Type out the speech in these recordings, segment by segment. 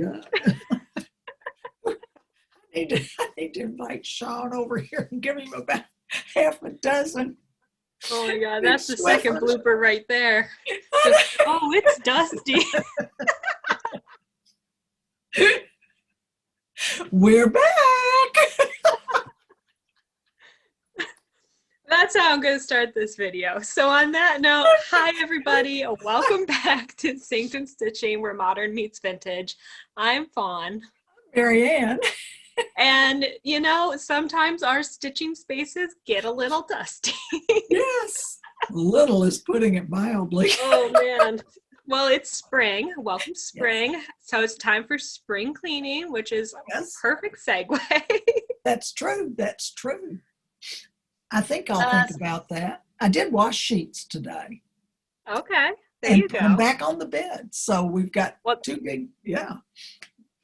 Yeah. I need to invite Sean over here and give him about half a dozen. Oh my God, that's the second blooper right there. Just, oh, it's dusty. We're back. That's how I'm going to start this video. So on that note, hi everybody, welcome back to Sanctum Stitching, where modern meets vintage. I'm Fawn. Marianne. And, you know, sometimes our stitching spaces get a little dusty. Yes. Little is putting it mildly. Oh, man. Well, it's spring. Welcome, spring. Yes. So it's time for spring cleaning, which is a perfect segue. That's true. That's true. I think I'll think about that. I did wash sheets today. Okay. There you go. And put them back on the bed. So we've got two big,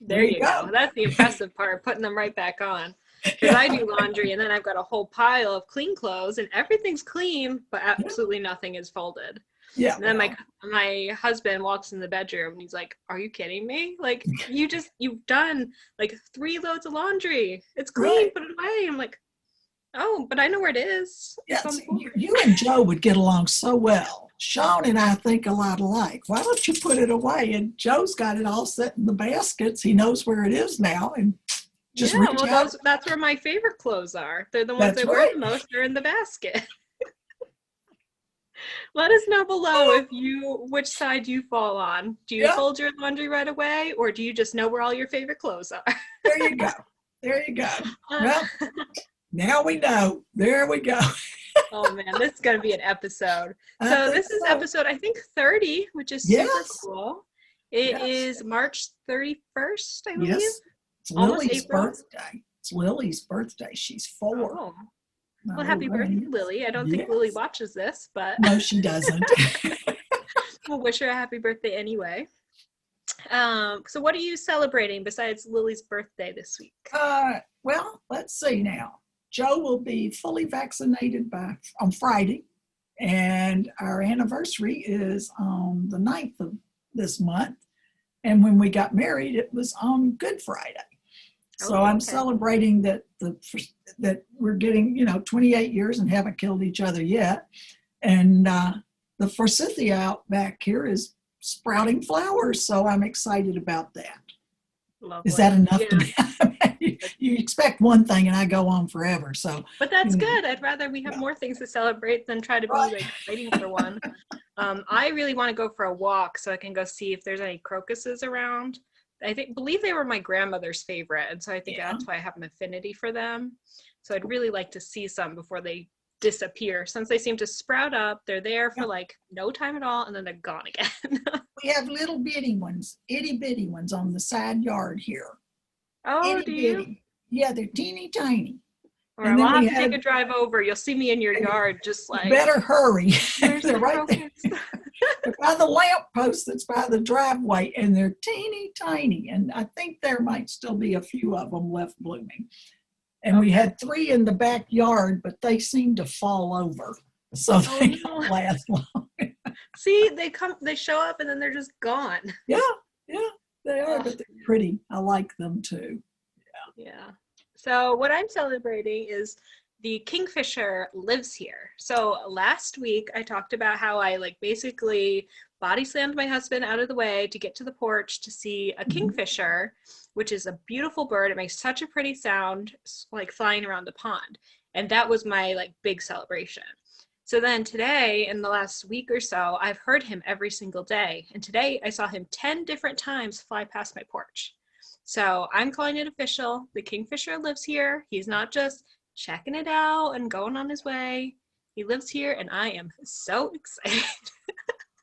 There you go. That's the impressive part, putting them right back on. Because I do laundry, and then I've got a whole pile of clean cloths, and everything's clean, but absolutely nothing is folded. Yeah. And then my husband walks in the bedroom, and he's like, "Are you kidding me? Like, you've done like 3 loads of laundry. It's clean, put it away." I'm like, "Oh, but I know where it is." Yes, you and Joe would get along so well. Sean and I think a lot alike. Why don't you put it away? And Joe's got it all set in the baskets. He knows where it is now, and just reach out. That's where my favorite clothes are. They're the ones I wear the most. They're in the basket. Let us know below which side you fall on. Do you fold your laundry right away, or do you just know where all your favorite clothes are? There you go. There you go. Well, now we know. There we go. Oh man, this is going to be an episode. So this is episode, I think, 30, which is super cool. It is March 31st, I believe. Yes. It's Lily's birthday. It's Lily's birthday. She's 4. Oh. Well, happy birthday, Lily. I don't think Lily watches this, but... No, she doesn't. We'll wish her a happy birthday anyway. So what are you celebrating besides Lily's birthday this week? Well, let's see now. Joe will be fully vaccinated on Friday, and our anniversary is on the 9th of this month. And when we got married, it was on Good Friday. So I'm celebrating that we're getting 28 years and haven't killed each other yet. And the forsythia out back here is sprouting flowers, so I'm excited about that. Lovely. Is that enough to be? You expect one thing and I go on forever. But that's good. I'd rather we have more things to celebrate than try to be like waiting for one. I really want to go for a walk so I can go see if there's any crocuses around. Believe they were my grandmother's favorite, and so I think that's why I have an affinity for them. So I'd really like to see some before they disappear. Since they seem to sprout up, they're there for like no time at all, and then they're gone again. We have little bitty ones, itty bitty ones on the side yard here. Oh, do you? Yeah, they're teeny tiny. All right, I'll have to take a drive over. You'll see me in your yard, just like. Better hurry. They're right there. They're by the lamppost that's by the driveway, and they're teeny tiny. And I think there might still be a few of them left blooming. And we had 3 in the backyard, but they seem to fall over, so they don't last long. See, they show up and then they're just gone. Yeah, they are, but they're pretty. I like them too. Yeah. So what I'm celebrating is the kingfisher lives here. So last week I talked about how I basically body slammed my husband out of the way to get to the porch to see a kingfisher, which is a beautiful bird. It makes such a pretty sound, like flying around the pond. And that was my big celebration. So then today, in the last week or so, I've heard him every single day. And today I saw him 10 different times fly past my porch. So I'm calling it official. The kingfisher lives here. He's not just checking it out and going on his way. He lives here, and I am so excited.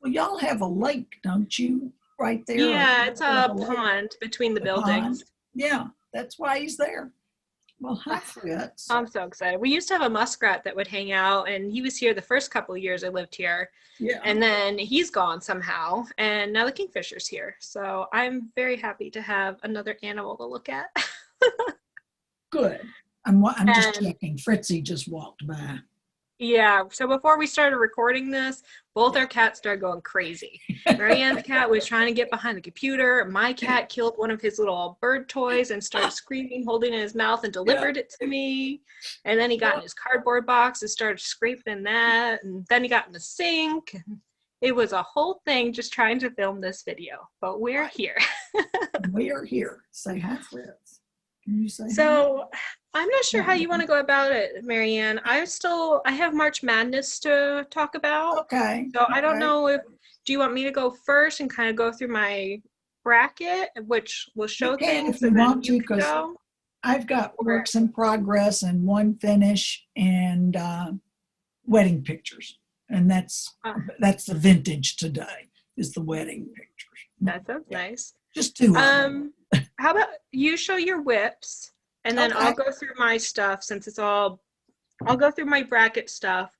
Well, y'all have a lake, don't you? Right there. Yeah, it's a pond between the buildings. Pond. Yeah, that's why he's there. Well, hi, Fritz. I'm so excited. We used to have a muskrat that would hang out, and he was here the first couple of years I lived here. Yeah. And then he's gone somehow, and now the kingfisher's here. So I'm very happy to have another animal to look at. Good. I'm just checking. Fritzy just walked by. Yeah, so before we started recording this, both our cats started going crazy. Marianne's cat was trying to get behind the computer. My cat killed one of his little bird toys and started screaming, holding it in his mouth, and delivered it to me. And then he got in his cardboard box and started scraping in that. And then he got in the sink. It was a whole thing just trying to film this video, but we're here. We are here. Say hi, Fritz. Can you say hi? So I'm not sure how you want to go about it, Marianne. I have March Madness to talk about. Okay. So I don't know do you want me to go first and kind of go through my bracket, which will show things, if you and then want to, you can because go? I've got works in progress and one finish and wedding pictures. And that's the vintage today, is the wedding pictures. That sounds nice. Just two of them. How about you show your whips, and then I'll go through my stuff, since I'll go through my bracket stuff.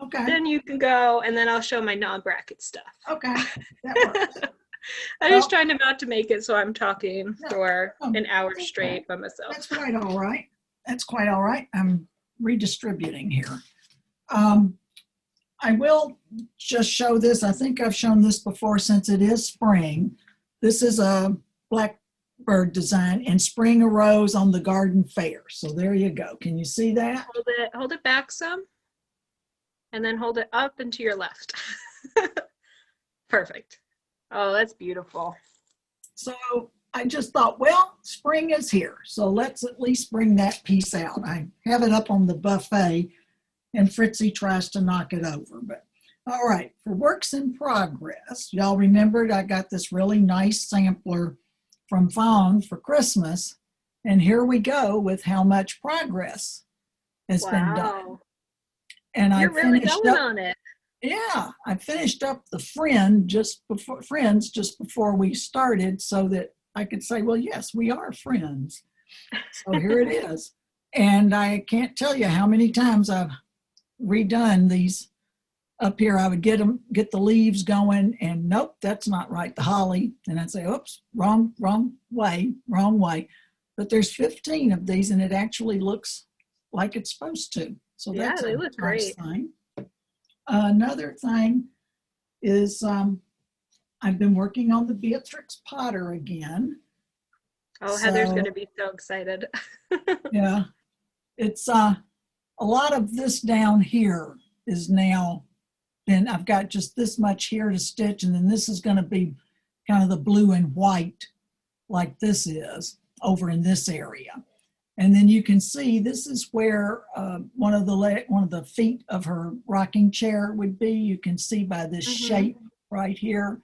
Okay. Then you can go, and then I'll show my non-bracket stuff. Okay. That works. I'm just trying to not to make it so I'm talking for an hour straight by myself. That's quite all right. That's quite all right. I'm redistributing here. I will just show this. I think I've shown this before, since it is spring. This is a blackbird design, and spring arose on the garden fair. So there you go. Can you see that? Hold it back some, and then hold it up and to your left. Perfect. Oh, that's beautiful. So I just thought, well, spring is here. So let's at least bring that piece out. I have it up on the buffet, and Fritzy tries to knock it over. But all right, for works in progress, y'all remembered I got this really nice sampler from Fawn for Christmas. And here we go with how much progress has been done. And You're really going on it. Yeah, I finished up the friends just before we started, so that I could say, well, yes, we are friends. So here it is. And I can't tell you how many times I've redone these up here. I would get the leaves going, and nope, that's not right, the holly. And I'd say, oops, wrong way. But there's 15 of these, and it actually looks like it's supposed to. So that's they look great. Thing. Another thing is I've been working on the Beatrix Potter again. Oh, Heather's going to be so excited. Yeah, it's a lot of this down here is now, and I've got just this much here to stitch, and then this is going to be kind of the blue and white like this is over in this area. And then you can see this is where one of the feet of her rocking chair would be. You can see by this shape right here,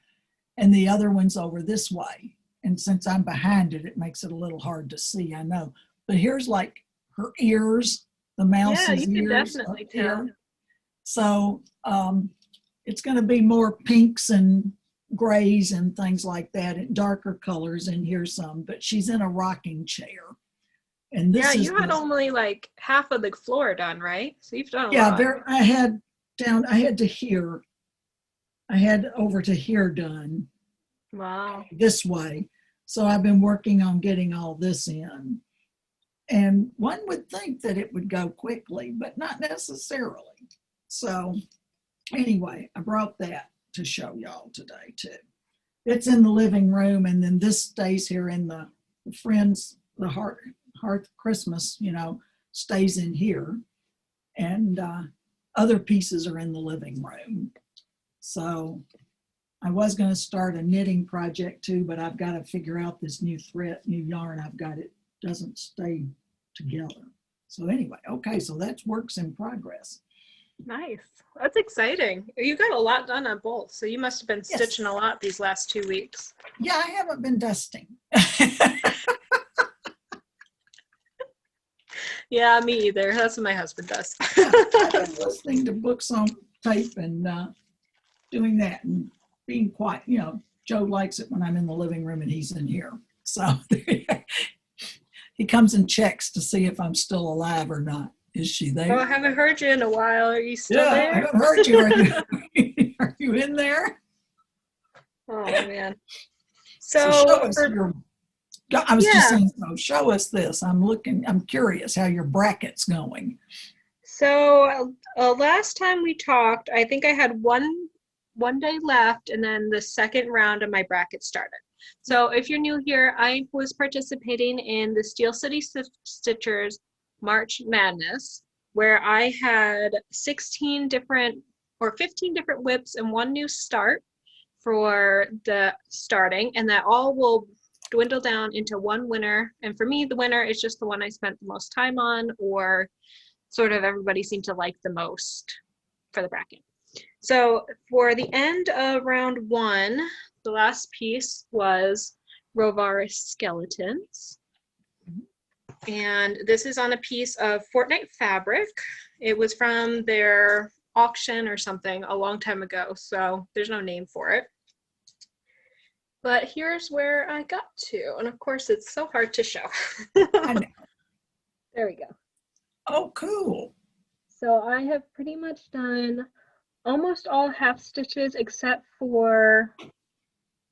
and the other one's over this way. And since I'm behind it, it makes it a little hard to see, I know. But here's like her ears, the mouse's ears. Yeah, you can definitely tell. So it's going to be more pinks and grays and things like that, and darker colors in here some. But she's in a rocking chair. And this you had only like half of the floor done, right? So you've done a lot. Yeah, I had over to here done. Wow. This way. So I've been working on getting all this in. And one would think that it would go quickly, but not necessarily. So anyway, I brought that to show y'all today too. It's in the living room, and then this stays here in the friends, the hearth Christmas, stays in here, and other pieces are in the living room. So I was going to start a knitting project too, but I've got to figure out this new yarn I've got. It doesn't stay together. So anyway, okay, so that's works in progress. Nice. That's exciting. You got a lot done on both, so you must have been stitching a lot these last 2 weeks. Yeah, I haven't been dusting. Yeah, me either. That's what my husband does. I've been listening to books on tape and doing that and being quiet. Joe likes it when I'm in the living room and he's in here. So he comes and checks to see if I'm still alive or not. Is she there? Oh, I haven't heard you in a while. Are you still there? I haven't heard you. Are you in there? Oh, man. So show us just saying, show us this. I'm curious how your bracket's going. So last time we talked, I think I had one day left, and then the second round of my bracket started. So if you're new here, I was participating in the Steel City Stitchers March Madness, where I had 16 different or 15 different whips and one new start for the starting, and that all will dwindle down into one winner. And for me, the winner is just the one I spent the most time on, or sort of everybody seemed to like the most for the bracket. So for the end of round one, the last piece was Rovarus Skeletons. And this is on a piece of Fortnite fabric. It was from their auction or something a long time ago, so there's no name for it. But here's where I got to, and of course it's so hard to show. I know. There we go. Oh, cool. So I have pretty much done almost all half stitches except for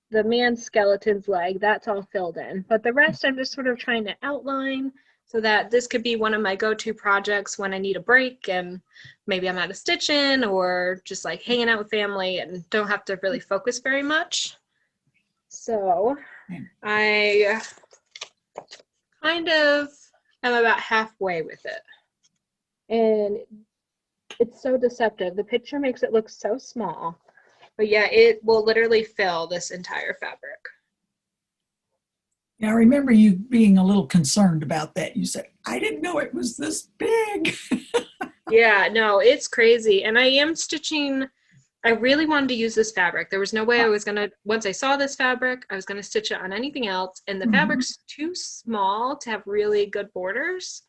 the man skeleton's leg. That's all filled in. But the rest I'm just sort of trying to outline so that this could be one of my go-to projects when I need a break and maybe I'm out of stitching or just like hanging out with family and don't have to really focus very much. So I kind of am about halfway with it. And it's so deceptive. The picture makes it look so small. But yeah, it will literally fill this entire fabric. Now, I remember you being a little concerned about that. You said, I didn't know it was this big. Yeah, no, it's crazy. And I am stitching, I really wanted to use this fabric. There was no way I was going to, once I saw this fabric, I was going to stitch it on anything else. And the fabric's too small to have really good borders.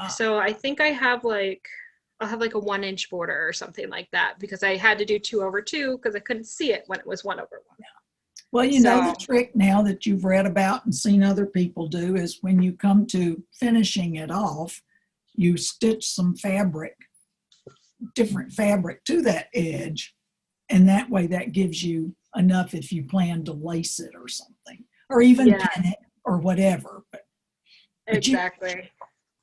So I think I have like, I'll have like a 1-inch border or something like that because I had to do 2/2 because I couldn't see it when it was 1/1. Well, you know, the trick now that you've read about and seen other people do is when you come to finishing it off, you stitch some fabric, different fabric to that edge. And that way that gives you enough if you plan to lace it or something, or even pin it or whatever. But exactly.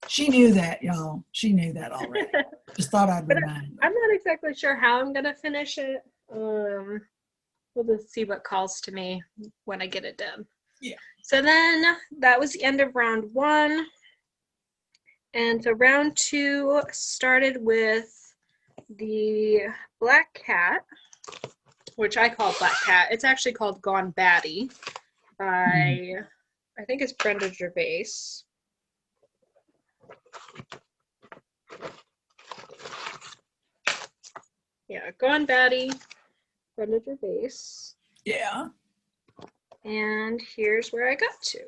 She knew that, y'all. She knew that already. Just thought I'd remind her. I'm not exactly sure how I'm going to finish it. We'll just see what calls to me when I get it done. Yeah. So then that was the end of round one. And so round two started with the Black Cat, which I call Black Cat. It's actually called Gone Batty by, I think it's Brenda Gervais. Yeah, Gone Batty, Brenda Gervais. Yeah. And here's where I got to.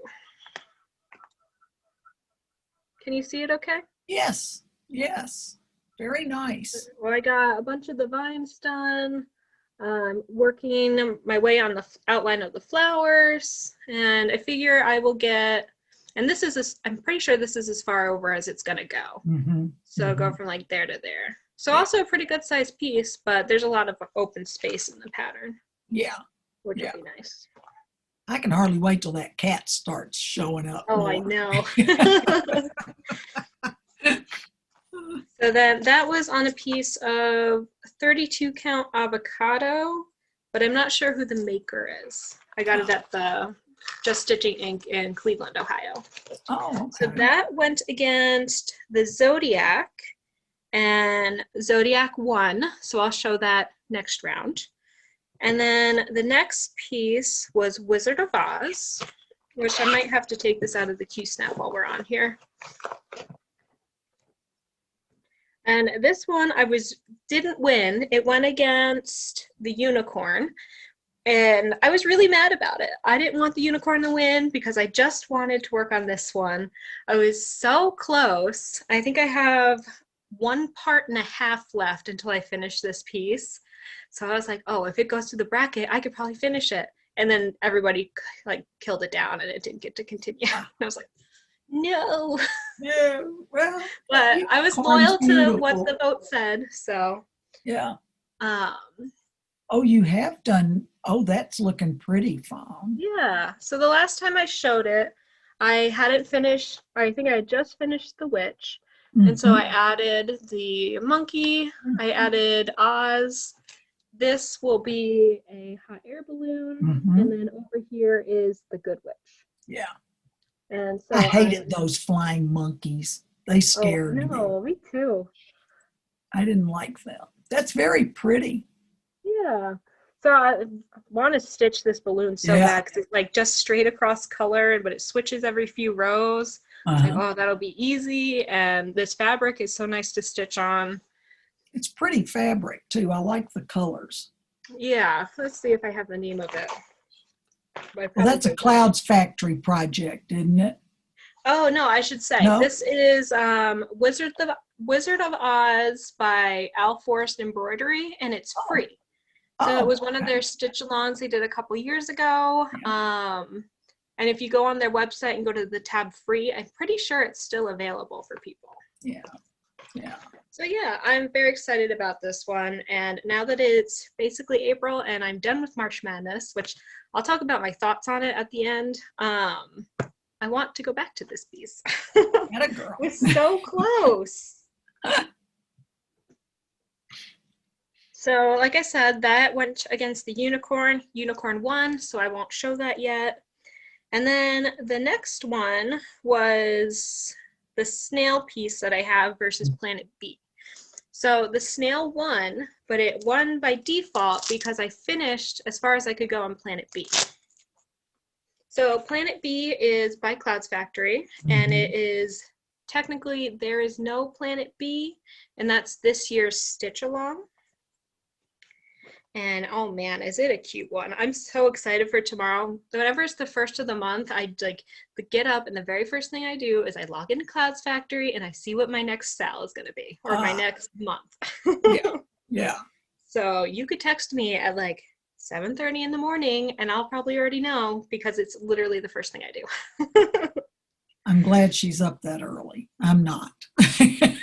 Can you see it okay? Yes, yes. Very nice. Well, I got a bunch of the vines done. Working my way on the outline of the flowers. And I figure I will get, and this is, I'm pretty sure this is as far over as it's going to go. So go from like there to there. So also a pretty good sized piece, but there's a lot of open space in the pattern. Yeah. Which would be nice. I can hardly wait till that cat starts showing up. Oh, more. I know. So then that was on a piece of 32 count avocado, but I'm not sure who the maker is. I got it at the Just Stitching Inc. in Cleveland, Ohio. Oh, okay. So that went against the Zodiac, and Zodiac won. So I'll show that next round. And then the next piece was Wizard of Oz, which I might have to take this out of the Q-snap while we're on here. And this one didn't win. It went against the unicorn. And I was really mad about it. I didn't want the unicorn to win because I just wanted to work on this one. I was so close. I think I have 1.5 parts left until I finish this piece. So I was like, oh, if it goes to the bracket, I could probably finish it. And then everybody like killed it down and it didn't get to continue. And I was like, no. Yeah, well, but I was loyal to what the vote said, so. Yeah. Oh, you have done, oh, that's looking pretty, Fawn. Yeah, so the last time I showed it, I hadn't finished, I think I had just finished The Witch. And so I added the monkey, I added Oz. This will be a hot air balloon, and then over here is the Good Witch. Yeah. And so I hated those flying monkeys. They scared me. No, me too. I didn't like them. That's very pretty. Yeah. So I want to stitch this balloon so bad because it's like just straight across color, but it switches every few rows. It's like, oh, that'll be easy. And this fabric is so nice to stitch on. It's pretty fabric too. I like the colors. Yeah. Let's see if I have the name of it. Well, that's a Clouds Factory project, isn't it? Oh, no, I should say. No? This is Wizard of Oz by Al Forrest Embroidery, and it's free. So it was one of their stitch-alongs they did a couple years ago. And if you go on their website and go to the tab free, I'm pretty sure it's still available for people. Yeah. So yeah, I'm very excited about this one. And now that it's basically April and I'm done with March Madness, which I'll talk about my thoughts on it at the end. I want to go back to this piece. Atta girl. We're so close. So like I said, that went against the unicorn. Unicorn won, so I won't show that yet. And then the next one was the snail piece that I have versus Planet B. So the snail won, but it won by default because I finished as far as I could go on Planet B. So Planet B is by Clouds Factory, and it is technically there is no Planet B, and that's this year's stitch along. And oh man, is it a cute one. I'm so excited for tomorrow. Whenever it's the first of the month, I like get up and the very first thing I do is I log into Clouds Factory and I see what my next sale is going to be, or my next month. Yeah. So you could text me at like 7:30 in the morning and I'll probably already know because it's literally the first thing I do. I'm glad she's up that early. I'm not.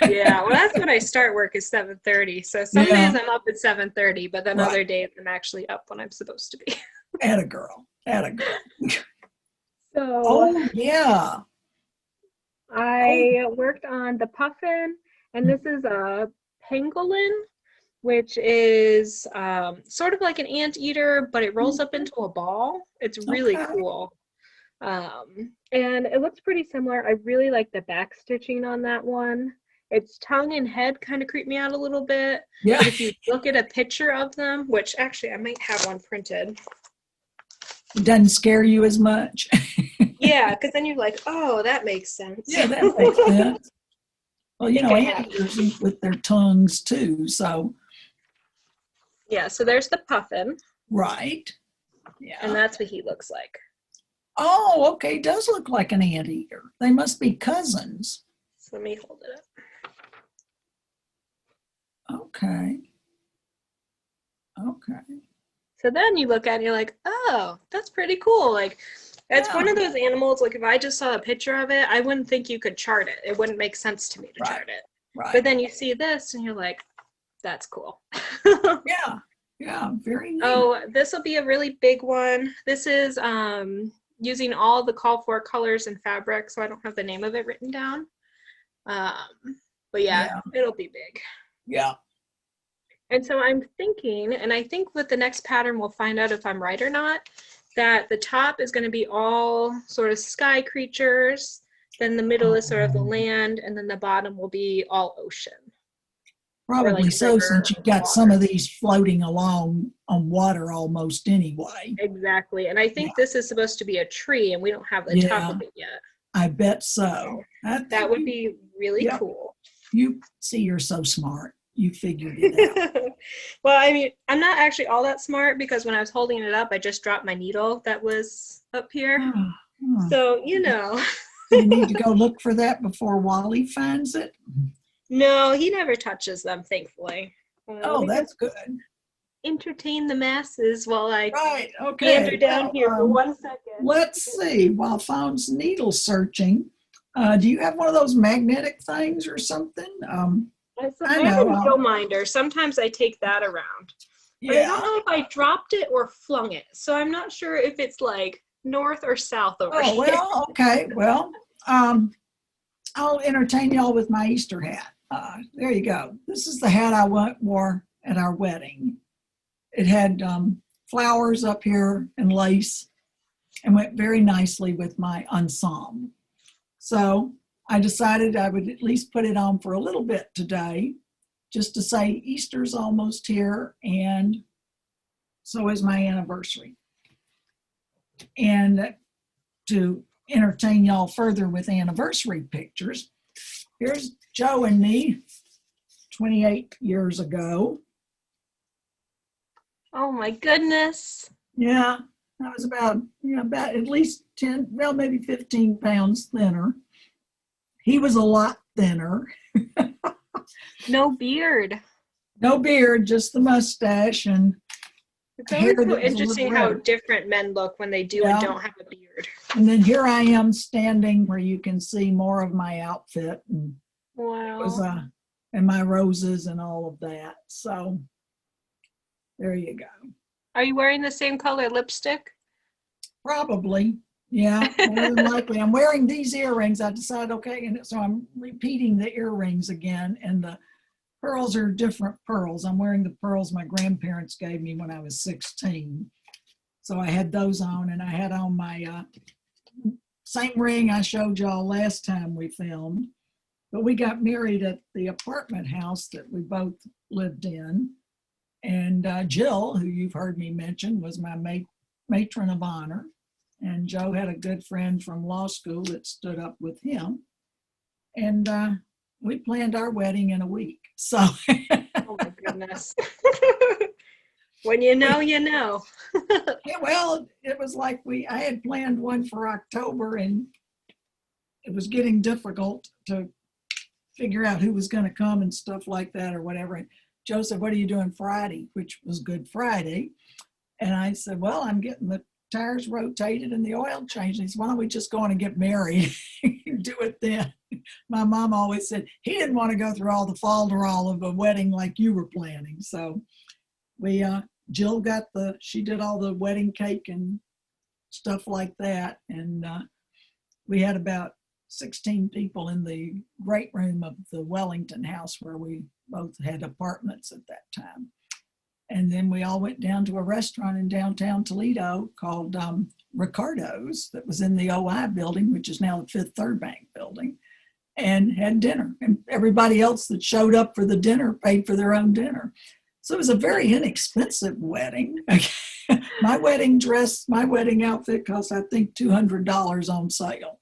Yeah, well, that's when I start work is 7:30. So some days I'm up at 7:30, but then other days I'm actually up when I'm supposed to be. Atta girl. So yeah. I worked on the puffin, and this is a pangolin, which is sort of like an anteater, but it rolls up into a ball. It's really cool. And it looks pretty similar. I really like the back stitching on that one. Its tongue and head kind of creep me out a little bit. Yeah. But if you look at a picture of them, which actually I might have one printed. It doesn't scare you as much. Yeah, because then you're like, oh, that makes sense. Yeah, that makes sense. Well, you know, anteaters eat with their tongues too, so. Yeah, so there's the puffin. Right. Yeah. And that's what he looks like. Oh, okay. It does look like an anteater. They must be cousins. So let me hold it up. Okay. So then you look at it and you're like, oh, that's pretty cool. Like, it's one of those animals, like if I just saw a picture of it, I wouldn't think you could chart it. It wouldn't make sense to me to chart it. Right. But then you see this and you're like, that's cool. Yeah, very neat. Oh, this will be a really big one. This is using all the call for colors and fabric, so I don't have the name of it written down. But yeah, it'll be big. Yeah. And so I'm thinking, and I think with the next pattern we'll find out if I'm right or not, that the top is going to be all sort of sky creatures, then the middle is sort of the land, and then the bottom will be all ocean. Probably like so, since you've got some of these floating along on water almost anyway. Exactly. And I think this is supposed to be a tree, and we don't have the top of it yet. I bet so. That would be really cool. You see, you're so smart. You figured it out. Well, I mean, I'm not actually all that smart because when I was holding it up, I just dropped my needle that was up here. So, you know. You need to go look for that before Wally finds it? No, he never touches them, thankfully. Oh, that's good. Entertain the masses while I gander down here for 1 second. Let's see. While Fawn's needle searching, do you have one of those magnetic things or something? I have a needle minder. Sometimes I take that around. But I don't know if I dropped it or flung it. So I'm not sure if it's like north or south over here. Well, okay. Well, I'll entertain y'all with my Easter hat. There you go. This is the hat I wore at our wedding. It had flowers up here and lace and went very nicely with my ensemble. So I decided I would at least put it on for a little bit today, just to say Easter's almost here, and so is my anniversary. And to entertain y'all further with anniversary pictures, here's Joe and me 28 years ago. Oh my goodness. Yeah, I was about at least 10, well, maybe 15 pounds thinner. He was a lot thinner. No beard. No beard, just the mustache and It's always so interesting how different men look when they do and don't have a beard. And then here I am standing where you can see more of my outfit. And wow. It was, and my roses and all of that. So there you go. Are you wearing the same color lipstick? Probably. Yeah, more than likely. I'm wearing these earrings. I decided, okay, and so I'm repeating the earrings again, and the pearls are different pearls. I'm wearing the pearls my grandparents gave me when I was 16. So I had those on, and I had on my same ring I showed y'all last time we filmed. But we got married at the apartment house that we both lived in. And Jill, who you've heard me mention, was my matron of honor. And Joe had a good friend from law school that stood up with him. And we planned our wedding in a week. So. Oh my goodness. When you know, you know. Yeah, well, it was like I had planned one for October, and it was getting difficult to figure out who was going to come and stuff like that or whatever. And Joe said, "What are you doing Friday?" Which was Good Friday. And I said, "Well, I'm getting the tires rotated and the oil changed." And he said, "Why don't we just go on and get married? Do it then." My mom always said he didn't want to go through all the falderall of a wedding like you were planning. So we, Jill she did all the wedding cake and stuff like that. And we had about 16 people in the great room of the Wellington house where we both had apartments at that time. And then we all went down to a restaurant in downtown Toledo called Ricardo's that was in the OI building, which is now the Fifth Third Bank building, and had dinner. And everybody else that showed up for the dinner paid for their own dinner. So it was a very inexpensive wedding. My wedding outfit cost, I think, $200 on sale.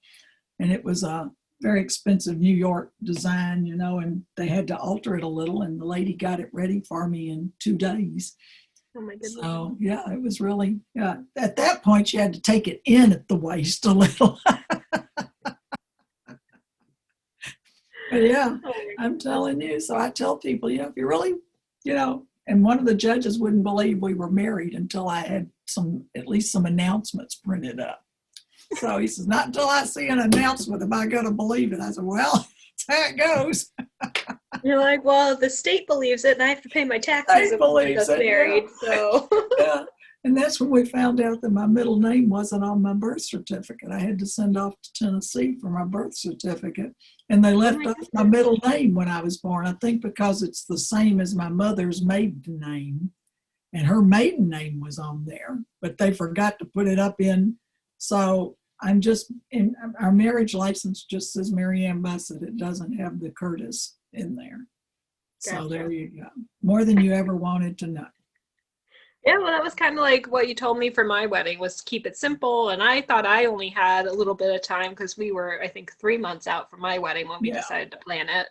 And it was a very expensive New York design, and they had to alter it a little, and the lady got it ready for me in 2 days. Oh my goodness. So yeah, it was really, at that point you had to take it in at the waist a little. But yeah, I'm telling you. So I tell people, if you really, and one of the judges wouldn't believe we were married until I had at least some announcements printed up. So he says, "Not until I see an announcement am I going to believe it." I said, "Well, that's how it goes." You're like, "Well, the state believes it, and I have to pay my taxes if I'm just married." Yeah. So. Yeah. And that's when we found out that my middle name wasn't on my birth certificate. I had to send off to Tennessee for my birth certificate, and they left off my middle name when I was born. I think because it's the same as my mother's maiden name, and her maiden name was on there, but they forgot to put it up in. So I'm just in our marriage license just says Marianne Bussett. It doesn't have the Curtis in there. Gotcha. So there you go. More than you ever wanted to know. Yeah, well, that was kind of like what you told me for my wedding, was to keep it simple. And I thought I only had a little bit of time because we were, I think, 3 months out from my wedding when we decided to plan it.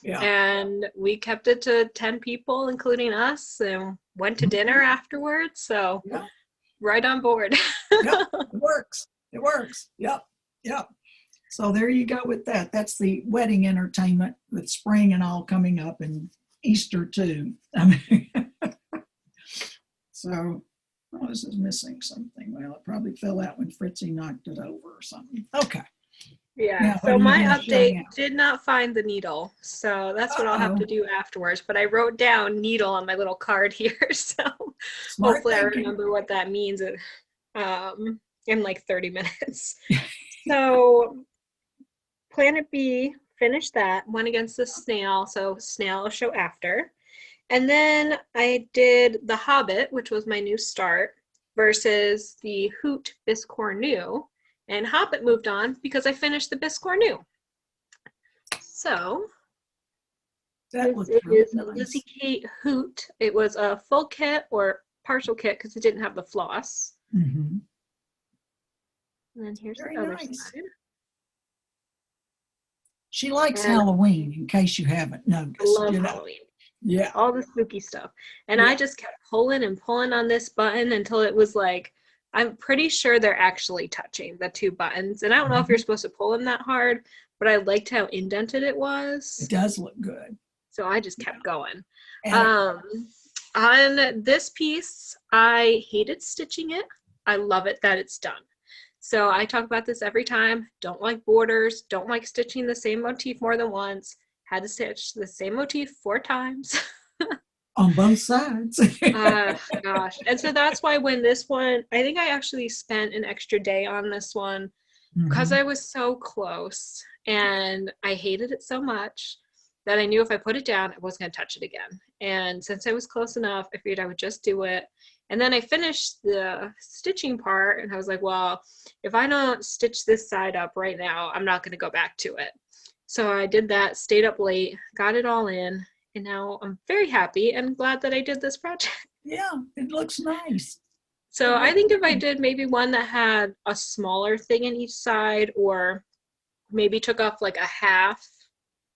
Yeah. And we kept it to 10 people, including us, and went to dinner afterwards. So right on board. Yep, it works. It works. Yep. So there you go with that. That's the wedding entertainment with spring and all coming up, and Easter too. I mean, so this is missing something. Well, it probably fell out when Fritzy knocked it over or something. Okay. Yeah, now, so my update did not find the needle. So that's what I'll have to do afterwards. But I wrote down needle on my little card here. So hopefully I remember what that means in like 30 minutes. So Planet B, finished that, went against the Snail, so Snail will show after. And then I did the Hobbit, which was my new start, versus the Hoot Biscornu. And Hobbit moved on because I finished the Biscornu. So That this really is a nice. Lizzie Kate Hoot. It was a full kit or partial kit because it didn't have the floss. Mm-hmm. And then here's Very the other nice. side. She likes And Halloween, in case you haven't noticed. I love you know. Halloween. Yeah. All the spooky stuff. And Yeah. I just kept pulling and pulling on this button until it was like, I'm pretty sure they're actually touching the two buttons. And I don't know if you're supposed to pull them that hard, but I liked how indented it was. It does look good. So I just kept going. And On this piece, I hated stitching it. I love it that it's done. So I talk about this every time. Don't like borders. Don't like stitching the same motif more than once. Had to stitch the same motif 4 times. on both sides. Gosh. And so that's why when this one, I think I actually spent an extra day on this one because I was so close and I hated it so much that I knew if I put it down, I wasn't going to touch it again. And since I was close enough, I figured I would just do it. And then I finished the stitching part and I was like, well, if I don't stitch this side up right now, I'm not going to go back to it. So I did that, stayed up late, got it all in, and now I'm very happy and glad that I did this project. Yeah, it looks nice. So I think if I did maybe one that had a smaller thing in each side, or maybe took off like a half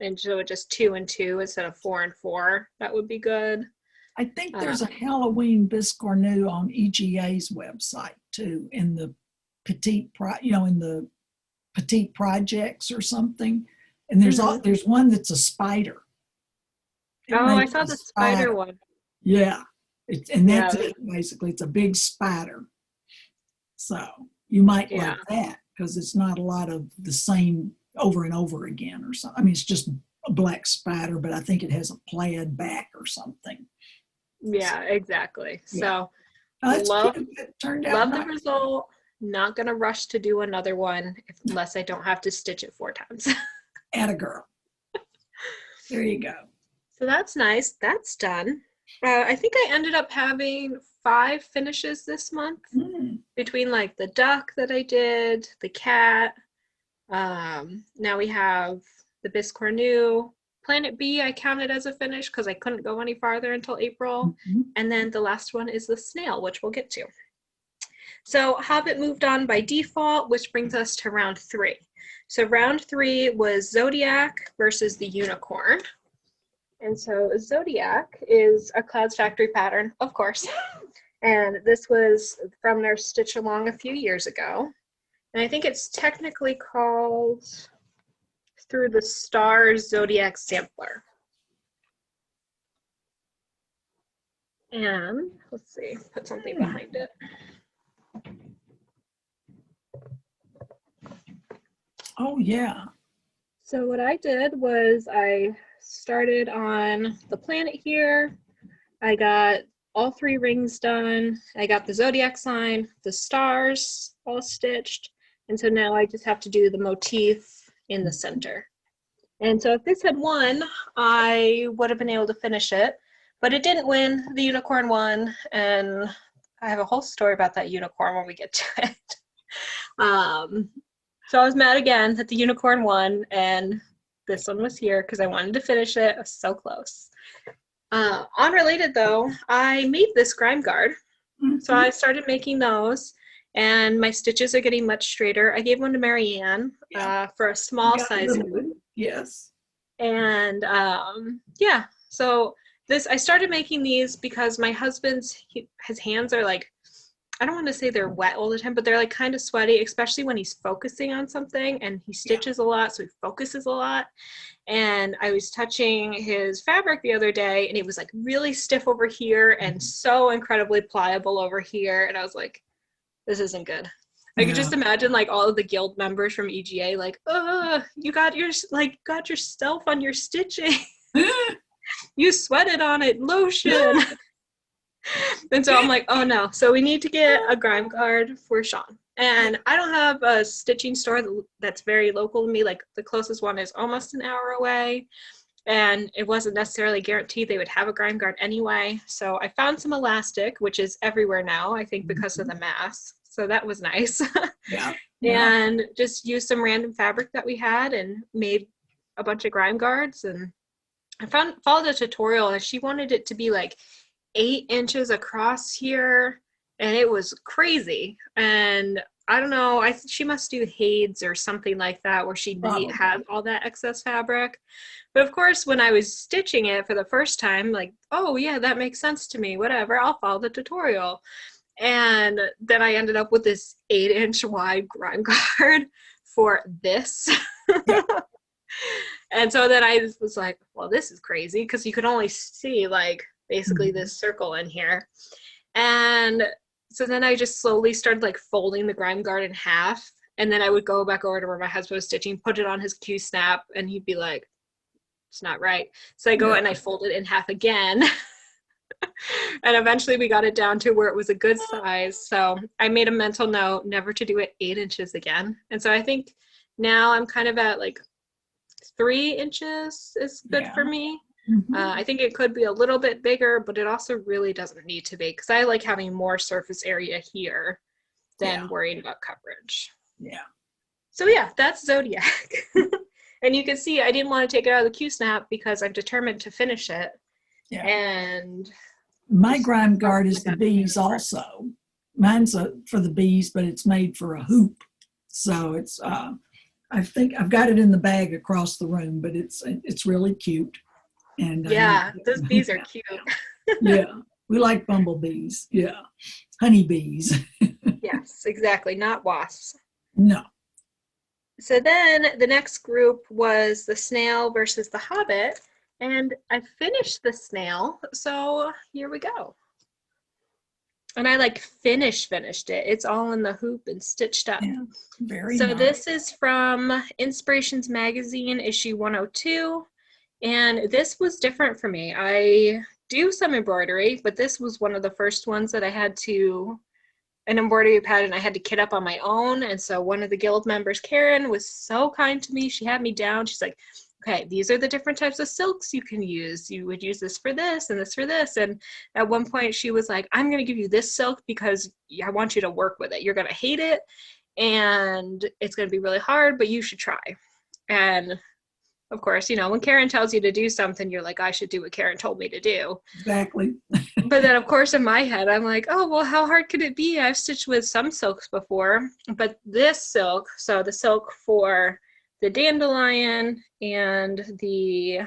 and so just 2 and 2 instead of 4 and 4, that would be good. I think there's a Halloween Biscornu on EGA's website too, in the in the petite projects or something. And there's there's one that's a spider. I saw the spider one. Yeah, that's it. Basically, it's a big spider. So you might like that because it's not a lot of the same over and over again or something. I mean, it's just a black spider, but I think it has a plaid back or something. Yeah, exactly. Yeah. So love nice. the result. Not gonna rush to do another one unless I don't have to stitch it 4 times. Atta girl. There you go. So that's nice. That's done. I think I ended up having 5 finishes this month between like the duck that I did, the cat. Now we have the Biscornu. Planet B I counted as a finish because I couldn't go any farther until April. And then the last one is the snail, which we'll get to. So Hobbit moved on by default, which brings us to round 3. So round 3 was Zodiac versus the unicorn. And so Zodiac is a Clouds Factory pattern, of course. And this was from their Stitch Along a few years ago. And I think it's technically called Through the Stars Zodiac Sampler. And let's see, put something behind it. Oh, yeah. So what I did was I started on the planet here. I got all 3 rings done. I got the zodiac sign, the stars all stitched. And so now I just have to do the motif in the center. And so if this had won, I would have been able to finish it, but it didn't win. The unicorn won, and I have a whole story about that unicorn when we get to it. So I was mad again that the unicorn won, and this one was here because I wanted to finish it. I was so close. Unrelated though, I made this grime guard. So I started making those, and my stitches are getting much straighter. I gave one to Marianne for a small size hoop. Yes. And so I started making these because my husband's, his hands are like, I don't want to say they're wet all the time, but they're like kind of sweaty, especially when he's focusing on something, and he stitches a lot, so he focuses a lot. And I was touching his fabric the other day, and it was like really stiff over here and so incredibly pliable over here. And I was like, this isn't good. I could just imagine like all of the guild members from EGA like, you got your yourself on your stitching. You sweated on it, lotion. And so I'm like, oh no. So we need to get a grime guard for Sean. And I don't have a stitching store that's very local to me. Like the closest one is almost an hour away. And it wasn't necessarily guaranteed they would have a grime guard anyway. So I found some elastic, which is everywhere now, I think because of the mass. So that was nice. Yeah. And just used some random fabric that we had and made a bunch of grime guards. And I followed a tutorial, and she wanted it to be like 8 inches across here, and it was crazy. And I don't know, she must do Hades or something like that, where she had all that excess fabric. But of course, when I was stitching it for the first time, like, oh yeah, that makes sense to me, whatever, I'll follow the tutorial. And then I ended up with this 8-inch wide grime guard for this. Yeah. And so then I was like, well, this is crazy, because you could only see like basically this circle in here. And so then I just slowly started like folding the grime guard in half. And then I would go back over to where my husband was stitching, put it on his Q-snap, and he'd be like, it's not right. So I go and I fold it in half again. And eventually we got it down to where it was a good size. So I made a mental note never to do it 8 inches again. And so I think now I'm kind of at like 3 inches is good for me. I think it could be a little bit bigger, but it also really doesn't need to be, because I like having more surface area here than worrying about coverage. Yeah. So yeah, that's Zodiac. And you can see I didn't want to take it out of the Q-snap because I'm determined to finish it. Yeah. And my grime guard is the bees also. Mine's for the bees, but it's made for a hoop. So it's I think I've got it in the bag across the room, but it's really cute. And yeah, those bees are cute. Yeah, we like bumblebees. Yeah, honeybees. Yes, exactly, not wasps. No. So then the next group was the Snail versus the Hobbit, and I finished the Snail, so here we go. And I like finished it. It's all in the hoop and stitched up. Yeah, very so nice. This is from Inspirations Magazine, issue 102. And this was different for me. I do some embroidery, but this was one of the first ones that I had to, an embroidery pattern I had to kit up on my own. And so one of the guild members, Karen, was so kind to me. She had me down. She's like, okay, these are the different types of silks you can use. You would use this for this and this for this. And at one point she was like, I'm going to give you this silk because I want you to work with it. You're going to hate it and it's going to be really hard, but you should try. And of course, you know, when Karen tells you to do something, you're like, I should do what Karen told me to do. Exactly. But then, of course, in my head, I'm like, oh, well, how hard could it be? I've stitched with some silks before, but this silk, so the silk for the dandelion and the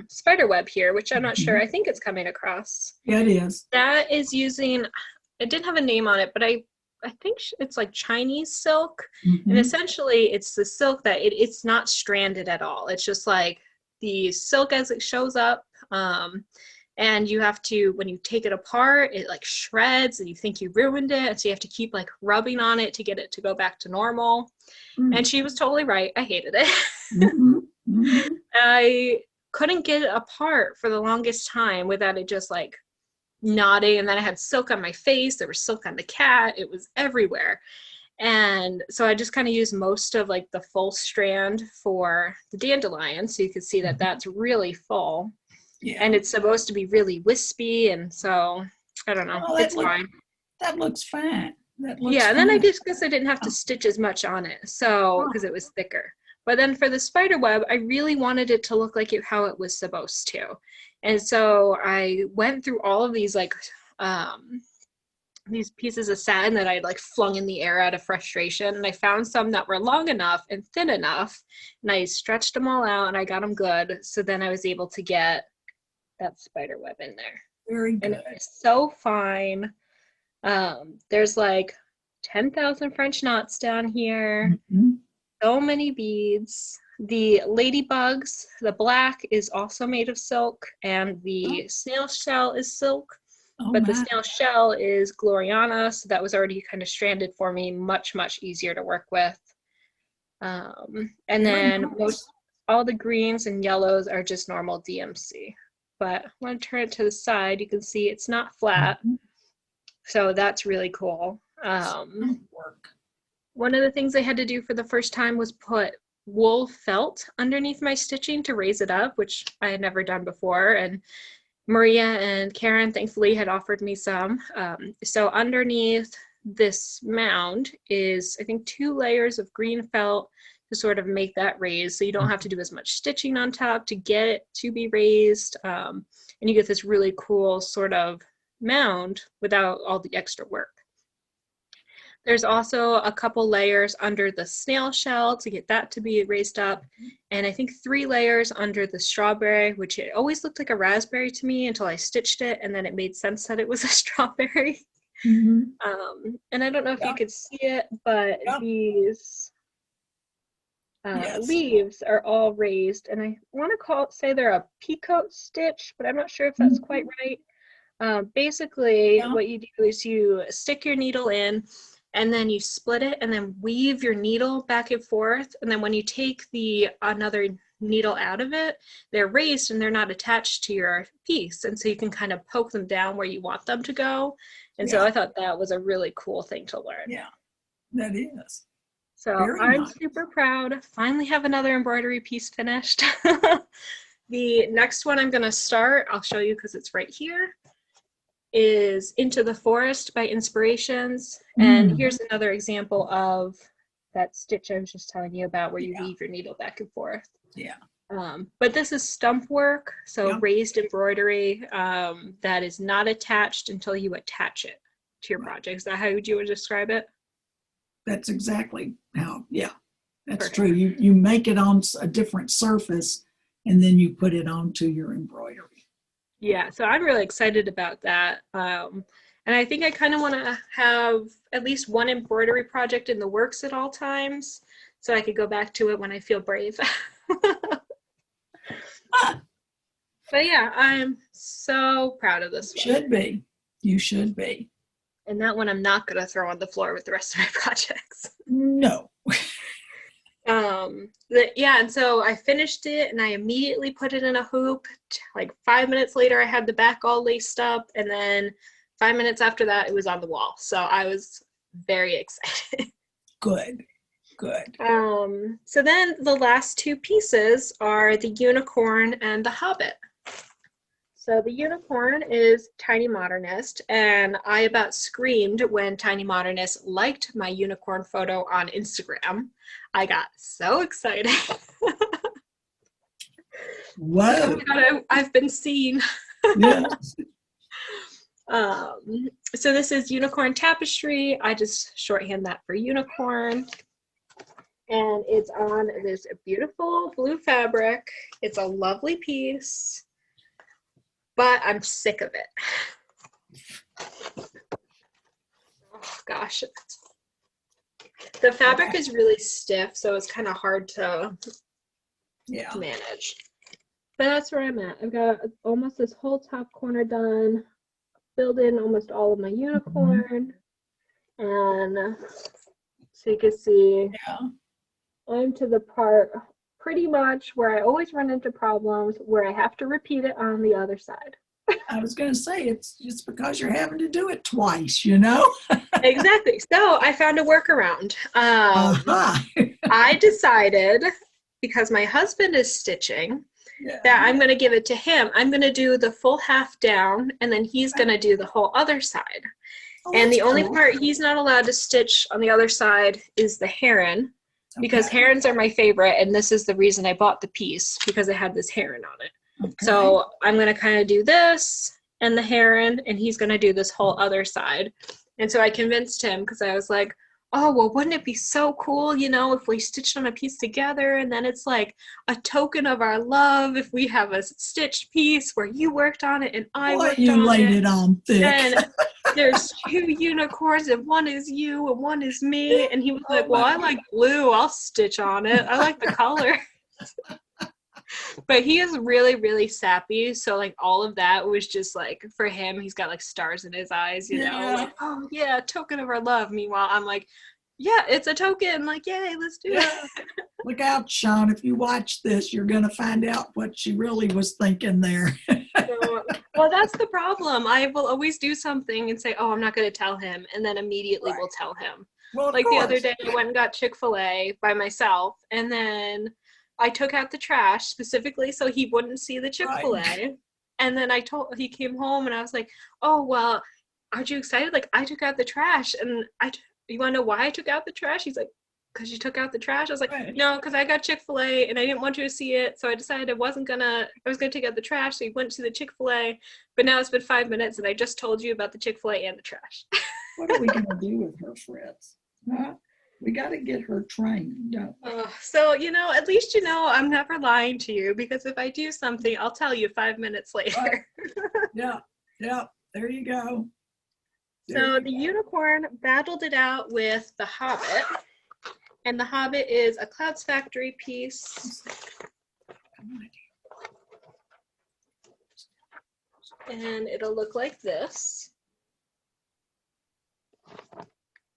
spider web here, which I'm not sure, I think it's coming across. Yeah, it is. That is using, it didn't have a name on it, but I think it's like Chinese silk. And essentially it's the silk that it's not stranded at all. It's just like the silk as it shows up. And you have to, when you take it apart, it like shreds and you think you ruined it. And so you have to keep like rubbing on it to get it to go back to normal. And she was totally right. I hated it. I couldn't get it apart for the longest time without it just like knotting, and then I had silk on my face, there was silk on the cat, it was everywhere. And so I just kind of used most of like the full strand for the dandelion, so you can see that that's really full. Yeah. And it's supposed to be really wispy, and so I don't know, it's fine. That looks fine. That looks yeah, and fine. then I just guess I didn't have to stitch as much on it, so because it was thicker. But then for the spider web, I really wanted it to look like how it was supposed to. And so I went through all of these like these pieces of satin that I'd like flung in the air out of frustration. And I found some that were long enough and thin enough. And I stretched them all out and I got them good. So then I was able to get that spider web in there. Very good. And it's so fine. There's like 10,000 French knots down here. So many beads. The ladybugs, the black is also made of silk, and the snail shell is silk, but the snail shell is Gloriana, so that was already kind of stranded for me, much, much easier to work with. And then all the greens and yellows are just normal DMC. But when I turn it to the side, you can see it's not flat, so that's really cool. Work. One of the things I had to do for the first time was put wool felt underneath my stitching to raise it up, which I had never done before. And Maria and Karen thankfully had offered me some. So underneath this mound is, I think, 2 layers of green felt to sort of make that raised. So you don't have to do as much stitching on top to get it to be raised. And you get this really cool sort of mound without all the extra work. There's also a couple layers under the snail shell to get that to be raised up. And I think 3 layers under the strawberry, which it always looked like a raspberry to me until I stitched it, and then it made sense that it was a strawberry. And I don't know if you could see it, but these leaves are all raised. And I want to say they're a peacoat stitch, but I'm not sure if that's quite right. Basically, what you do is you stick your needle in, and then you split it and then weave your needle back and forth. And then when you take another needle out of it, they're raised and they're not attached to your piece. And so you can kind of poke them down where you want them to go. And so I thought that was a really cool thing to learn. Yeah, that is. So I'm super proud. Finally have another embroidery piece finished. The next one I'm going to start, I'll show you because it's right here, is Into the Forest by Inspirations. And here's another example of that stitch I was just telling you about where you weave your needle back and forth. But this is stump work, so raised embroidery that is not attached until you attach it to your project. Is that how you would describe it? That's exactly how, that's true. You make it on a different surface and then you put it onto your embroidery. Yeah, so I'm really excited about that. And I think I kind of want to have at least one embroidery project in the works at all times so I could go back to it when I feel brave. But yeah, I'm so proud of this one. Should be. You should be. And that one I'm not going to throw on the floor with the rest of my projects. No. And so I finished it and I immediately put it in a hoop. Like 5 minutes later, I had the back all laced up, and then 5 minutes after that, it was on the wall. So I was very excited. Good. So then the last 2 pieces are the unicorn and the Hobbit. So the unicorn is Tiny Modernist, and I about screamed when Tiny Modernist liked my unicorn photo on Instagram. I got so excited. Whoa. Oh my God, I've been seen. Yes. So this is Unicorn Tapestry. I just shorthand that for unicorn. And it's on this beautiful blue fabric. It's a lovely piece, but I'm sick of it. Oh gosh. The fabric is really stiff, so it's kind of hard to manage. But that's where I'm at. I've got almost this whole top corner done, filled in almost all of my unicorn. And so you can see I'm to the part pretty much where I always run into problems where I have to repeat it on the other side. I was going to say, it's just because you're having to do it twice, you know? Exactly. So I found a workaround. I decided, because my husband is stitching, that I'm going to give it to him. I'm going to do the full half down, and then he's going to do the whole other side. And the only part he's not allowed to stitch on the other side is the heron, because herons are my favorite, and this is the reason I bought the piece, because it had this heron on it. So I'm going to kind of do this and the heron, and he's going to do this whole other side. And so I convinced him, because I was like, oh, well, wouldn't it be so cool, you know, if we stitched on a piece together, and then it's like a token of our love if we have a stitched piece where you worked on it and I worked on it. You laid it on thick. And there's 2 unicorns, and one is you and one is me. And he was like, well, I like blue. I'll stitch on it. I like the color. But he is really, really sappy. So, like, all of that was just, like, for him, he's got, like, stars in his eyes, you know? Like, oh, yeah, token of our love. Meanwhile, I'm like, yeah, it's a token. Like, yay, let's do it. Look out, Sean. If you watch this, you're going to find out what she really was thinking there. So Well, that's the problem. I will always do something and say, oh, I'm not going to tell him. And then immediately Right. will tell him. Well, of Like the other course. day, I went and got Chick-fil-A by myself. And then I took out the trash specifically so he wouldn't see the Chick-fil-A. Right. And then he came home and I was like, oh, well, aren't you excited? Like, I took out the trash. And you want to know why I took out the trash? He's like, because you took out the trash? I was like, Right. no, because I got Chick-fil-A and I didn't want you to see it. So I decided I was gonna take out the trash. So he went to the Chick-fil-A, but now it's been 5 minutes and I just told you about the Chick-fil-A and the trash. What are we going to do with her, Fritz? Huh? We got to get her trained, don't we? So, at least I'm never lying to you, because if I do something, I'll tell you 5 minutes later. Right. Yeah, there you go. So the unicorn battled it out with the Hobbit. And the Hobbit is a Clouds Factory piece. And it'll look like this.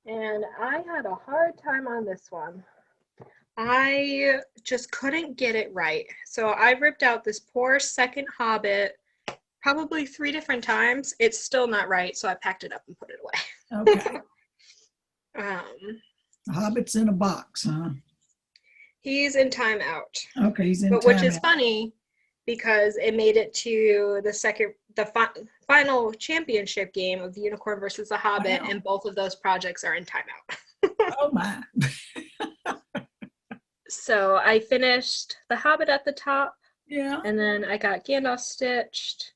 And I had a hard time on this one. I just couldn't get it right. So I ripped out this poor second Hobbit probably 3 different times. It's still not right, so I packed it up and put it away. Okay. Hobbit's in a box, huh? He's in timeout. Okay, he's in timeout. Which is funny because it made it to the final championship game of the Unicorn versus the Hobbit, and both of those projects are in timeout. Oh my. So I finished the Hobbit at the top. Yeah. And then I got Gandalf stitched.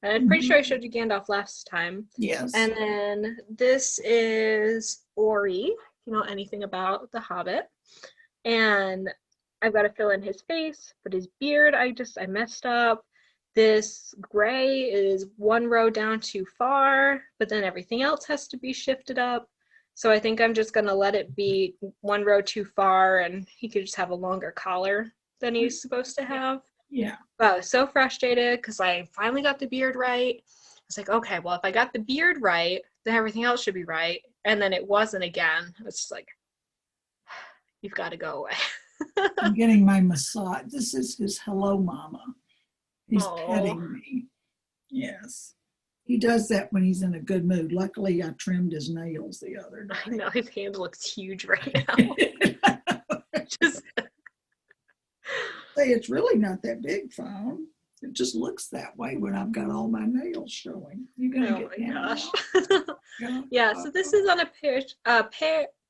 And I'm pretty sure I showed you Gandalf last time. Yes. And then this is Ori, if you know anything about the Hobbit. And I've got to fill in his face, but his beard, I messed up. This gray is 1 row down too far, but then everything else has to be shifted up. So I think I'm just going to let it be 1 row too far, and he could just have a longer collar than he's supposed to have. Yeah. But I was so frustrated because I finally got the beard right. I was like, okay, well, if I got the beard right, then everything else should be right. And then it wasn't again. It's just like, you've got to go away. I'm getting my massage. This is his hello mama. He's petting me. Yes. He does that when he's in a good mood. Luckily, I trimmed his nails the other day. I know, his hand looks huge right now. Just say it's really not that big, phone. It just looks that way when I've got all my nails showing. You're gonna get gosh. Yeah. Yeah, so this is on a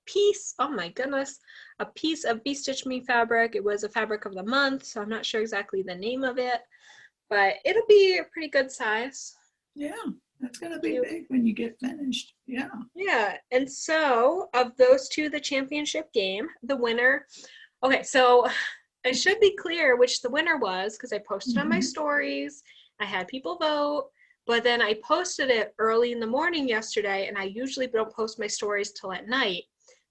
piece, oh my goodness, a piece of Bee Stitch Me fabric. It was a fabric of the month, so I'm not sure exactly the name of it, but it'll be a pretty good size. Yeah, that's gonna be big when you get finished. Yeah. Yeah, and so of those two, the championship game, the winner, okay, so I should be clear which the winner was because I posted on my stories. I had people vote, but then I posted it early in the morning yesterday, and I usually don't post my stories till at night.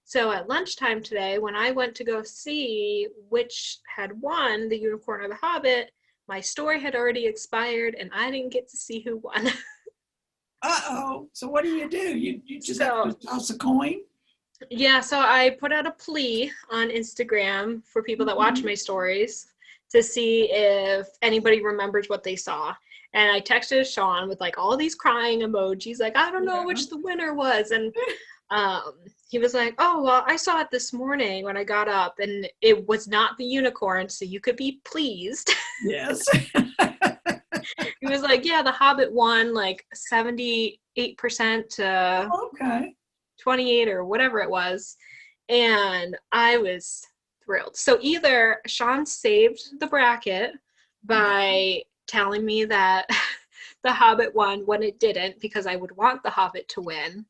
So at lunchtime today, when I went to go see which had won, the Unicorn or the Hobbit, my story had already expired, and I didn't get to see who won. Uh-oh. So what do? You just have to toss a coin? Yeah, so I put out a plea on Instagram for people that watch my stories to see if anybody remembers what they saw. And I texted Sean with like all these crying emojis, like, I don't know which the winner was. And he was like, oh, well, I saw it this morning when I got up, and it was not the Unicorn, so you could be pleased. Yes. He was like, yeah, the Hobbit won like 78% to 28 or whatever it was. And I was thrilled. So either Sean saved the bracket by telling me that the Hobbit won when it didn't, because I would want the Hobbit to win,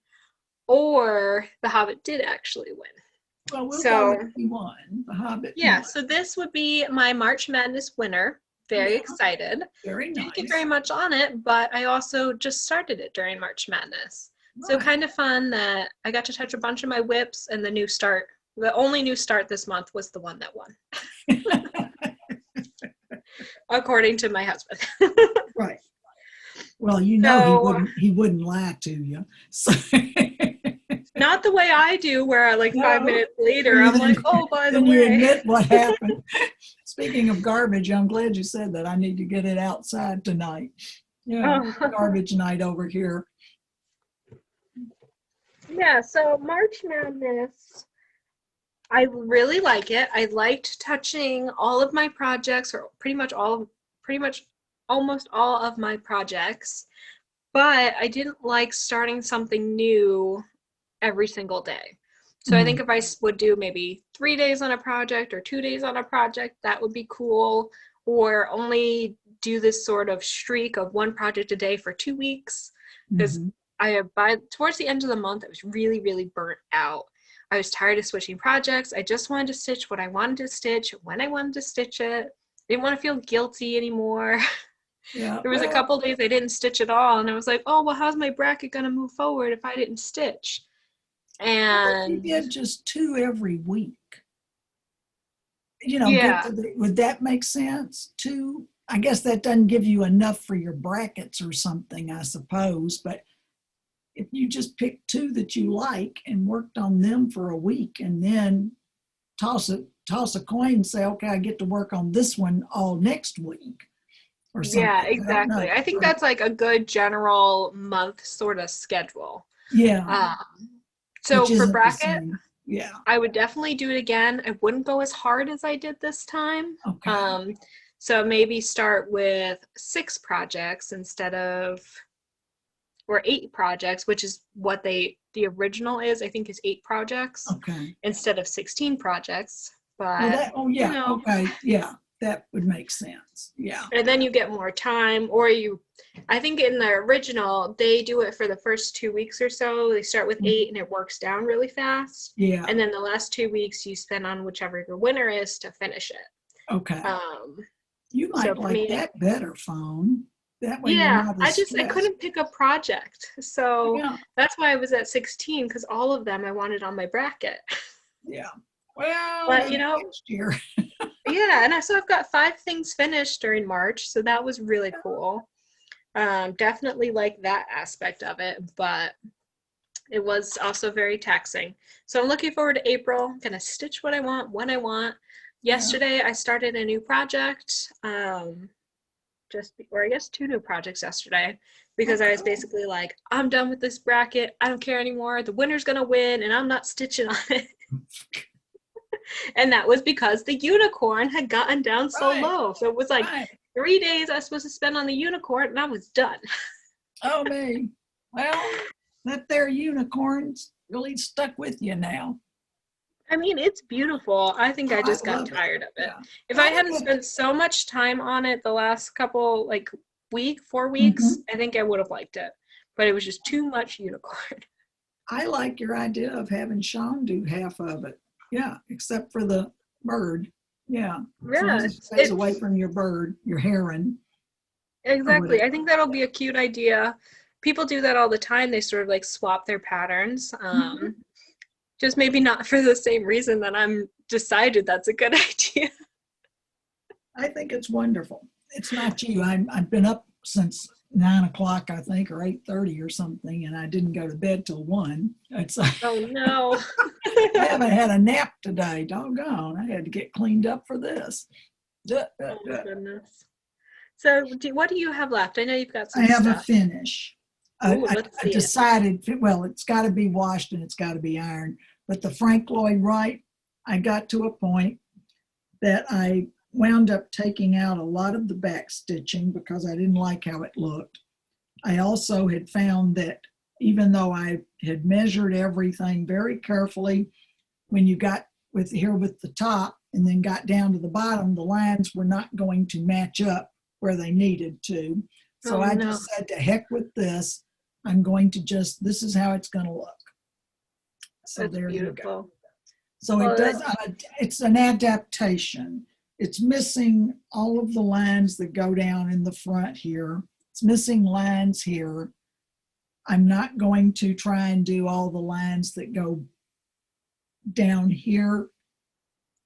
or the Hobbit did actually win. Well, we'll go with he won. The Hobbit won. So this would be my March Madness winner. Very excited. Very nice. Didn't get very much on it, but I also just started it during March Madness. Right. So kind of fun that I got to touch a bunch of my whips, and the new start, the only new start this month was the one that won. According to my husband. Right. Well, you know, he wouldn't lie to you. So. Not the way I do, where like 5 minutes later, I'm like, oh, by the way. You admit what happened. Speaking of garbage, I'm glad you said that. I need to get it outside tonight. Yeah, garbage night over here. Yeah, so March Madness, I really like it. I liked touching all of my projects, or almost all of my projects, but I didn't like starting something new every single day. So I think if I would do maybe 3 days on a project or 2 days on a project, that would be cool. Or only do this sort of streak of one project a day for 2 weeks. Because towards the end of the month, I was really, really burnt out. I was tired of switching projects. I just wanted to stitch what I wanted to stitch when I wanted to stitch it. I didn't want to feel guilty anymore. Yeah. There was a couple days I didn't stitch at all, and I was like, oh, well, how's my bracket going to move forward if I didn't stitch? And you did just 2 every week. You know, yeah, would that make sense? 2, I guess that doesn't give you enough for your brackets or something, I suppose, but if you just picked 2 that you like and worked on them for a week and then toss a coin and say, okay, I get to work on this one all next week or something. yeah, exactly. I think that's like a good general month sort of schedule. Yeah. So for bracket, yeah, I would definitely do it again. I wouldn't go as hard as I did this time. Okay. So maybe start with 6 projects or 8 projects, which is what the original is. I think is 8 projects. Okay. Instead of 16 projects. But okay, yeah, that would make sense. Yeah. And then you get more time, I think in the original, they do it for the first 2 weeks or so. They start with 8 and it works down really fast. Yeah. And then the last 2 weeks you spend on whichever your winner is to finish it. Okay. You might like that better, Phone. That way you're not as stressed. I couldn't pick a project. So that's why I was at 16, because all of them I wanted on my bracket. Yeah. Well, but next year. Yeah, and so I've got 5 things finished during March, so that was really cool. Definitely like that aspect of it, but it was also very taxing. So I'm looking forward to April. I'm gonna stitch what I want when I want. Yesterday I started a new project, I guess 2 new projects yesterday, because I was basically like, I'm done with this bracket. I don't care anymore. The winner's gonna win, and I'm not stitching on it. And that was because the unicorn had gotten down so low. So it was like 3 days I was supposed to spend on the unicorn, and I was done. Oh, me. Well, that there unicorn's really stuck with you now. I mean, it's beautiful. I think I just got tired of it. Yeah. If I hadn't spent so much time on it the last couple, 4 weeks, I think I would have liked it. But it was just too much unicorn. I like your idea of having Sean do half of it. Yeah, except for the bird. Yeah. Yeah. It stays away from your bird, your heron. Exactly. I think that'll be a cute idea. People do that all the time. They sort of swap their patterns. Just maybe not for the same reason that I'm decided that's a good idea. I think it's wonderful. It's not you. I've been up since 9 o'clock, I think, or 8:30 or something, and I didn't go to bed till 1. Oh no. I haven't had a nap today. Doggone. I had to get cleaned up for this. Oh my goodness. So what do you have left? I know you've got some stuff. I have a finish. Ooh, I decided, well, it's got to be washed and it's got to be ironed. But the Frank Lloyd Wright, I got to a point that I wound up taking out a lot of the back stitching because I didn't like how it looked. I also had found that even though I had measured everything very carefully, when you got with the top and then got down to the bottom, the lines were not going to match up where they needed to. So I just said, to heck with this. I'm going to this is how it's going to look. So that's there beautiful. You go. So it's an adaptation. It's missing all of the lines that go down in the front here. It's missing lines here. I'm not going to try and do all the lines that go down here.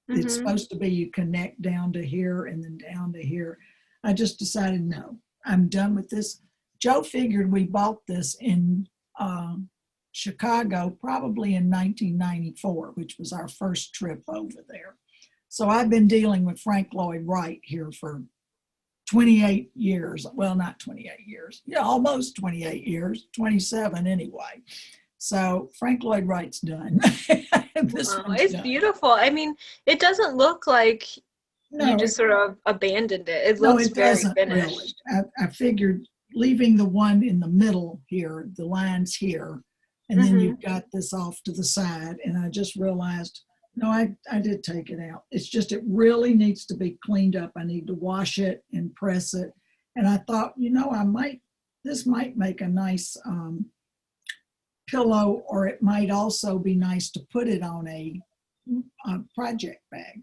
It's supposed to be you connect down to here and then down to here. I just decided, no, I'm done with this. Joe figured we bought this in Chicago probably in 1994, which was our first trip over there. So I've been dealing with Frank Lloyd Wright here for 28 years. Well, not 28 years. Yeah, almost 28 years, 27 anyway. So Frank Lloyd Wright's done. This Wow, one's it's done. beautiful. I mean, it doesn't look like you No, just sort of abandoned it. It no, looks it very doesn't really. finished. I figured leaving the one in the middle here, the lines here, and then Hmm. you've got this off to the side. And I just realized, no, I did take it out. It's just, it really needs to be cleaned up. I need to wash it and press it. And I thought, this might make a nice pillow, or it might also be nice to put it on a project bag,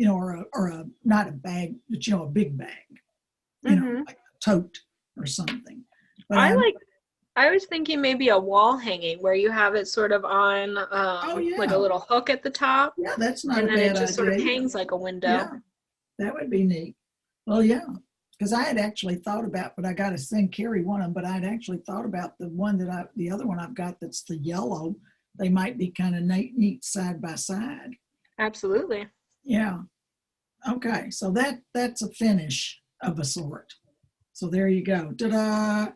or not a bag, but a big bag, Hmm. like a tote or something. But I was thinking maybe a wall hanging where you have it sort of on oh like a yeah, little hook at the top, yeah, that's not and a then it bad just sort idea of either. hangs like a window. Yeah, that would be neat. Well, yeah, because I had actually thought about, but I got to send Carrie one of them. But I'd actually thought about the other one I've got that's the yellow. They might be kind of neat side by side. Absolutely. Yeah. Okay, so that's a finish of a sort. So there you go. Ta-da!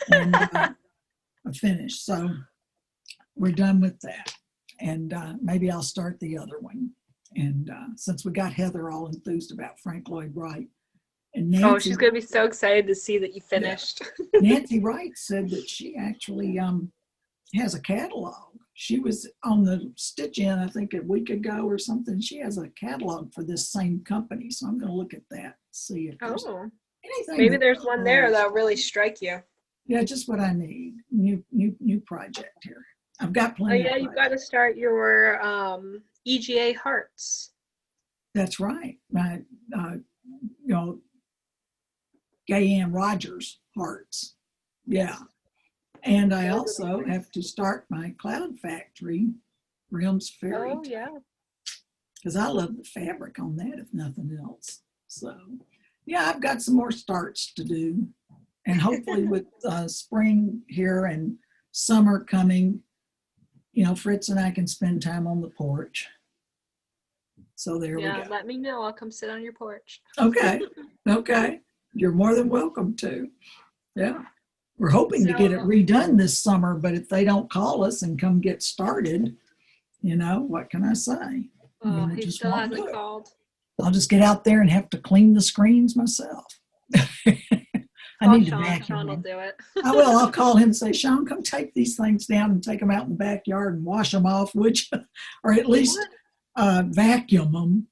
And a finish. So we're done with that. And maybe I'll start the other one. And since we got Heather all enthused about Frank Lloyd Wright, and Oh, Nancy, she's gonna be so excited to see that you yeah, finished. Nancy Wright said that she actually has a catalog. She was on the Stitch In, I think, a week ago or something. She has a catalog for this same company. So I'm going to look at that, see if there's Oh, anything maybe that there's one there covers. that'll really strike you. Yeah, just what I need. New project here. I've got Oh plenty of yeah, you've got to projects. start your EGA hearts. That's right. My, you know, Gay Ann Rogers hearts. Yeah. And I Those are also the have to start my Cloud Factory Grimm's Fairy Oh yeah. because I love the fabric on that, if nothing else. So, yeah, I've got some more starts to do. And hopefully, with spring here and summer coming, Fritz and I can spend time on the porch. So, there we Yeah, go. let me know. I'll come sit on your porch. Okay. Okay. You're more than welcome to. Yeah. We're hoping to get it So, redone this summer, but if they don't call us and come get started, what can I say? oh, It he just still won't hasn't do it. called. I'll just get out there and have to clean the screens myself. I Call need to Sean. vacuum Sean will them. do it. I will. I'll call him and say, Sean, come take these things down and take them out in the backyard and wash them off, would you? Or at least vacuum them.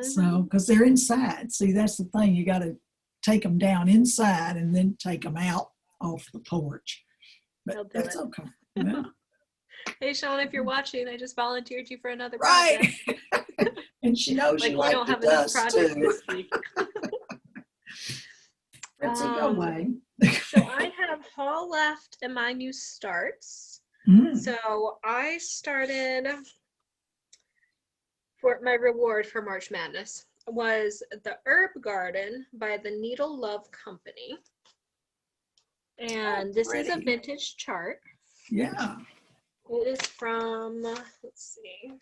So, because they're inside. See, that's the thing. You got to take them down inside and then take them out off the porch. He'll But do that's it. okay. Yeah. Hey Sean, if you're watching, I just volunteered you for another Right. project. And she knows Like you we like don't the have enough dust projects too. this week. Fritzy, go away. So I have fall left and my new starts. So I started for my reward for March Madness was the Herb Garden by the Needle Love Company. And this is a Pretty. vintage chart. Yeah. It is from, let's see.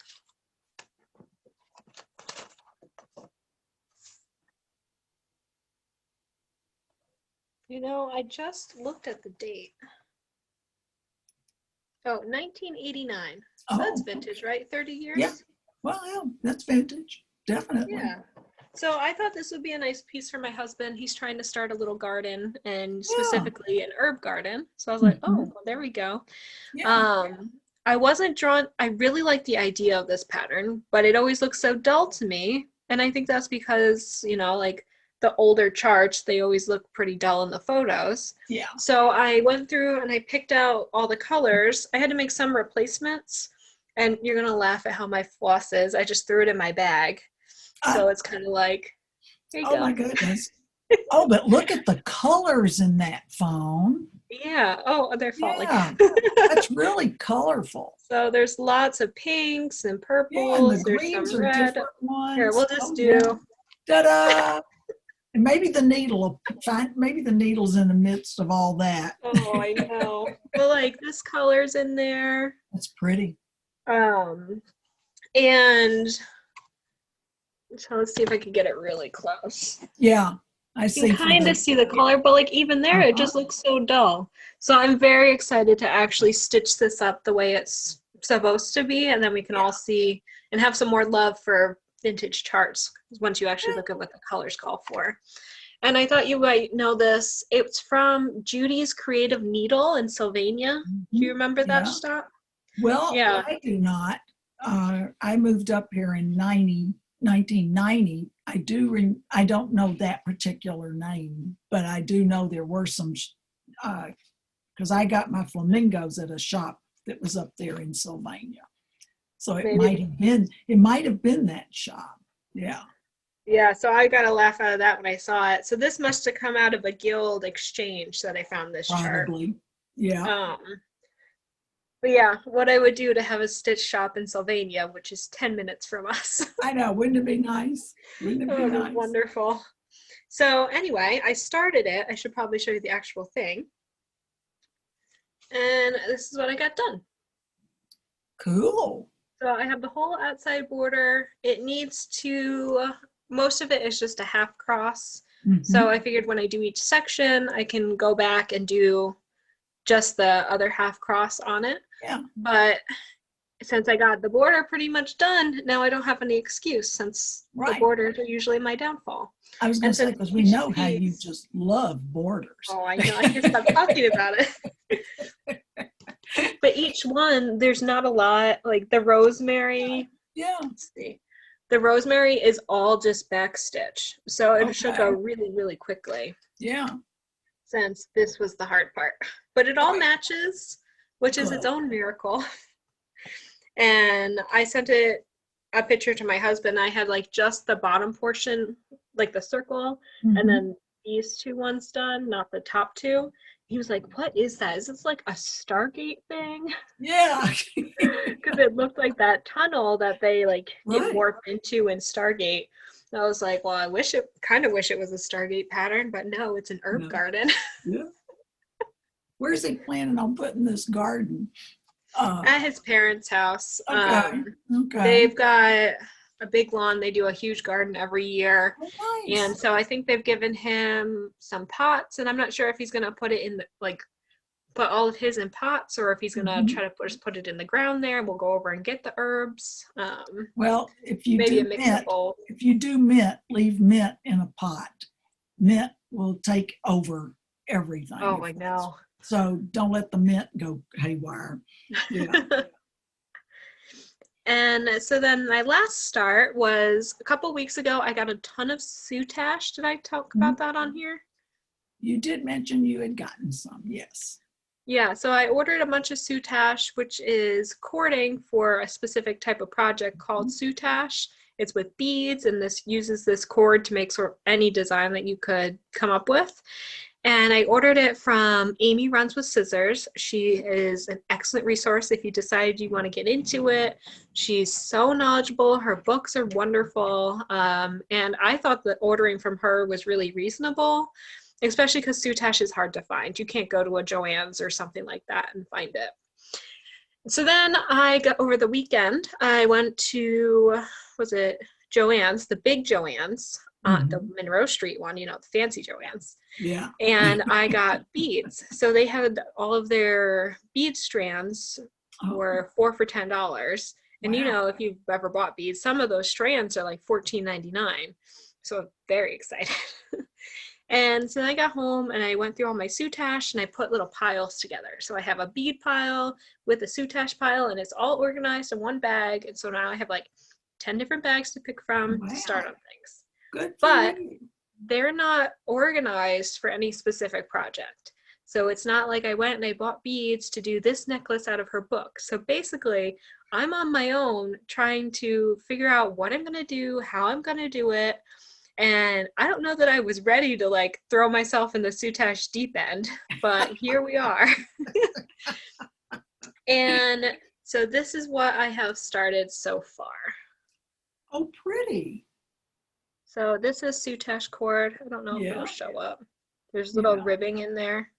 I just looked at the date. Oh, 1989. So that's vintage, right? 30 years? Yeah. Well, yeah, that's vintage. Definitely. Yeah. So I thought this would be a nice piece for my husband. He's trying to start a little garden and specifically an herb garden. So I was like, oh, well, there we go. Yeah. I wasn't drawn, I really like the idea of this pattern, but it always looks so dull to me. And I think that's because, like the older charts, they always look pretty dull in the photos. Yeah. So I went through and I picked out all the colors. I had to make some replacements, and you're going to laugh at how my floss is. I just threw it in my bag. So it's kind of like, here you go. Oh my goodness. Oh, but look at the colors in that phone. Yeah. Oh, they're falling. Yeah. That's really colorful. So there's lots of pinks and purples. Yeah, and the There's greens some are red. different ones. Here, we'll just do. Yeah. Ta-da! And maybe the needle's in the midst of all that. Oh, I know. But like this color's in there. That's pretty. And so let's see if I can get it really close. Yeah. I You see can through kind of the, see the color, but like even there, it uh-huh. just looks so dull. So I'm very excited to actually stitch this up the way it's supposed to be, and then we can all see and have some more love for vintage charts once you actually look at what the colors call for. And I thought you might know this. It's from Judy's Creative Needle in Sylvania. Do you remember that Yeah. shop? Well, Yeah. I do not. I moved up here in 1990. I don't know that particular name, but I do know there were some, because I got my flamingos at a shop that was up there in Sylvania. So it Maybe. might have been that shop. Yeah. Yeah, so I got a laugh out of that when I saw it. So this must have come out of a guild exchange that I found this chart. Probably. Yeah. But yeah, what I would do to have a stitch shop in Sylvania, which is 10 minutes from us. I know. Wouldn't it be nice? Wouldn't it be Oh, it was nice? wonderful. So anyway, I started it. I should probably show you the actual thing. And this is what I got done. Cool. So I have the whole outside border. It needs to, most of it is just a half cross. Mhm. So I figured when I do each section, I can go back and do just the other half cross on it. Yeah. But since I got the border pretty much done, now I don't have any excuse since the borders are usually my downfall. I was going to say, because we know how you just love borders. Oh, I know. I can't stop talking about it. But each one, there's not a lot. Like the rosemary. Yeah. Let's see. The rosemary is all just backstitch. So it should go really, really quickly. Yeah. Since this was the hard part. But it all matches, which is its own miracle. And I sent a picture to my husband. I had like just the bottom portion, like the circle, and then these two ones done, not the top two. He was like, "What is that? Is this like a Stargate thing?" Yeah. Because it looked like that tunnel that they like get warped into in Stargate. And I was like, well, kind of wish it was a Stargate pattern, but no, it's an herb garden. Yeah. Where's he planning on putting this garden? At his parents' house. Okay. They've got a big lawn. They do a huge garden every year. Oh, nice. And so I think they've given him some pots, and I'm not sure if he's going to put it in the, like, put all of his in pots, or if he's going to try to just put it in the ground there, and we'll go over and get the herbs. Well, if you maybe do a mix mint, of both. if you do mint, leave mint in a pot. Mint will take over everything. Oh, I know. So don't let the mint go haywire. Yeah. And so then my last start was a couple weeks ago. I got a ton of soutache. Did I talk about that on here? You did mention you had gotten some, yes. Yeah, so I ordered a bunch of soutache, which is cording for a specific type of project called soutache. It's with beads, and this uses this cord to make sort of any design that you could come up with. And I ordered it from Amy Runs with Scissors. She is an excellent resource if you decide you want to get into it. She's so knowledgeable. Her books are wonderful. And I thought that ordering from her was really reasonable, especially because soutache is hard to find. You can't go to a Joann's or something like that and find it. So then over the weekend, I went to, was it Joann's, the big Joann's, the Monroe Street one, the fancy Joann's. Yeah. And I got beads. So they had all of their bead strands were 4 for $10. And if you've ever bought beads, some of those strands are like $14.99. So I'm very excited. And so I got home and I went through all my soutache and I put little piles together. So I have a bead pile with a soutache pile, and it's all organized in one bag. And so now I have like 10 different bags to pick from to start on things. Good. But they're not organized for any specific project. So it's not like I went and I bought beads to do this necklace out of her book. So basically, I'm on my own trying to figure out what I'm going to do, how I'm going to do it. And I don't know that I was ready to like throw myself in the soutache deep end, but here we are. And so this is what I have started so far. Oh, pretty. So this is soutache cord. I don't know if it'll show up. There's little ribbing in there.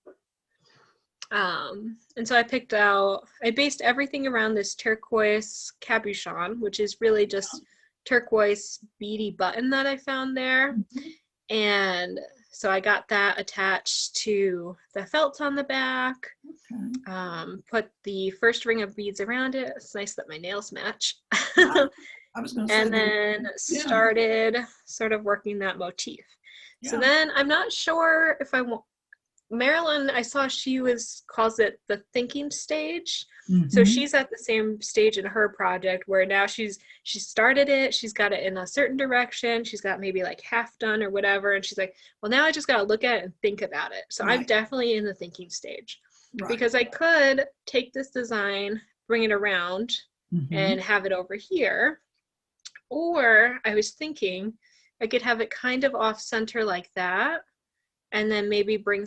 And so I based everything around this turquoise cabochon, which is really just turquoise beady button that I found there. And So I got that attached to the felt on the back. Okay. Put the first ring of beads around it. It's nice that my nails match. I was going to say And then started sort of working that motif. So then I'm not sure if I want, Marilyn, I saw she calls it the thinking stage. So she's at the same stage in her project where now she started it, she's got it in a certain direction, she's got maybe like half done or whatever, and she's like, well, now I just got to look at it and think about it. So I'm definitely in the thinking stage because I could take this design, bring it around and have it over here, or I was thinking I could have it kind of off center like that, and then maybe bring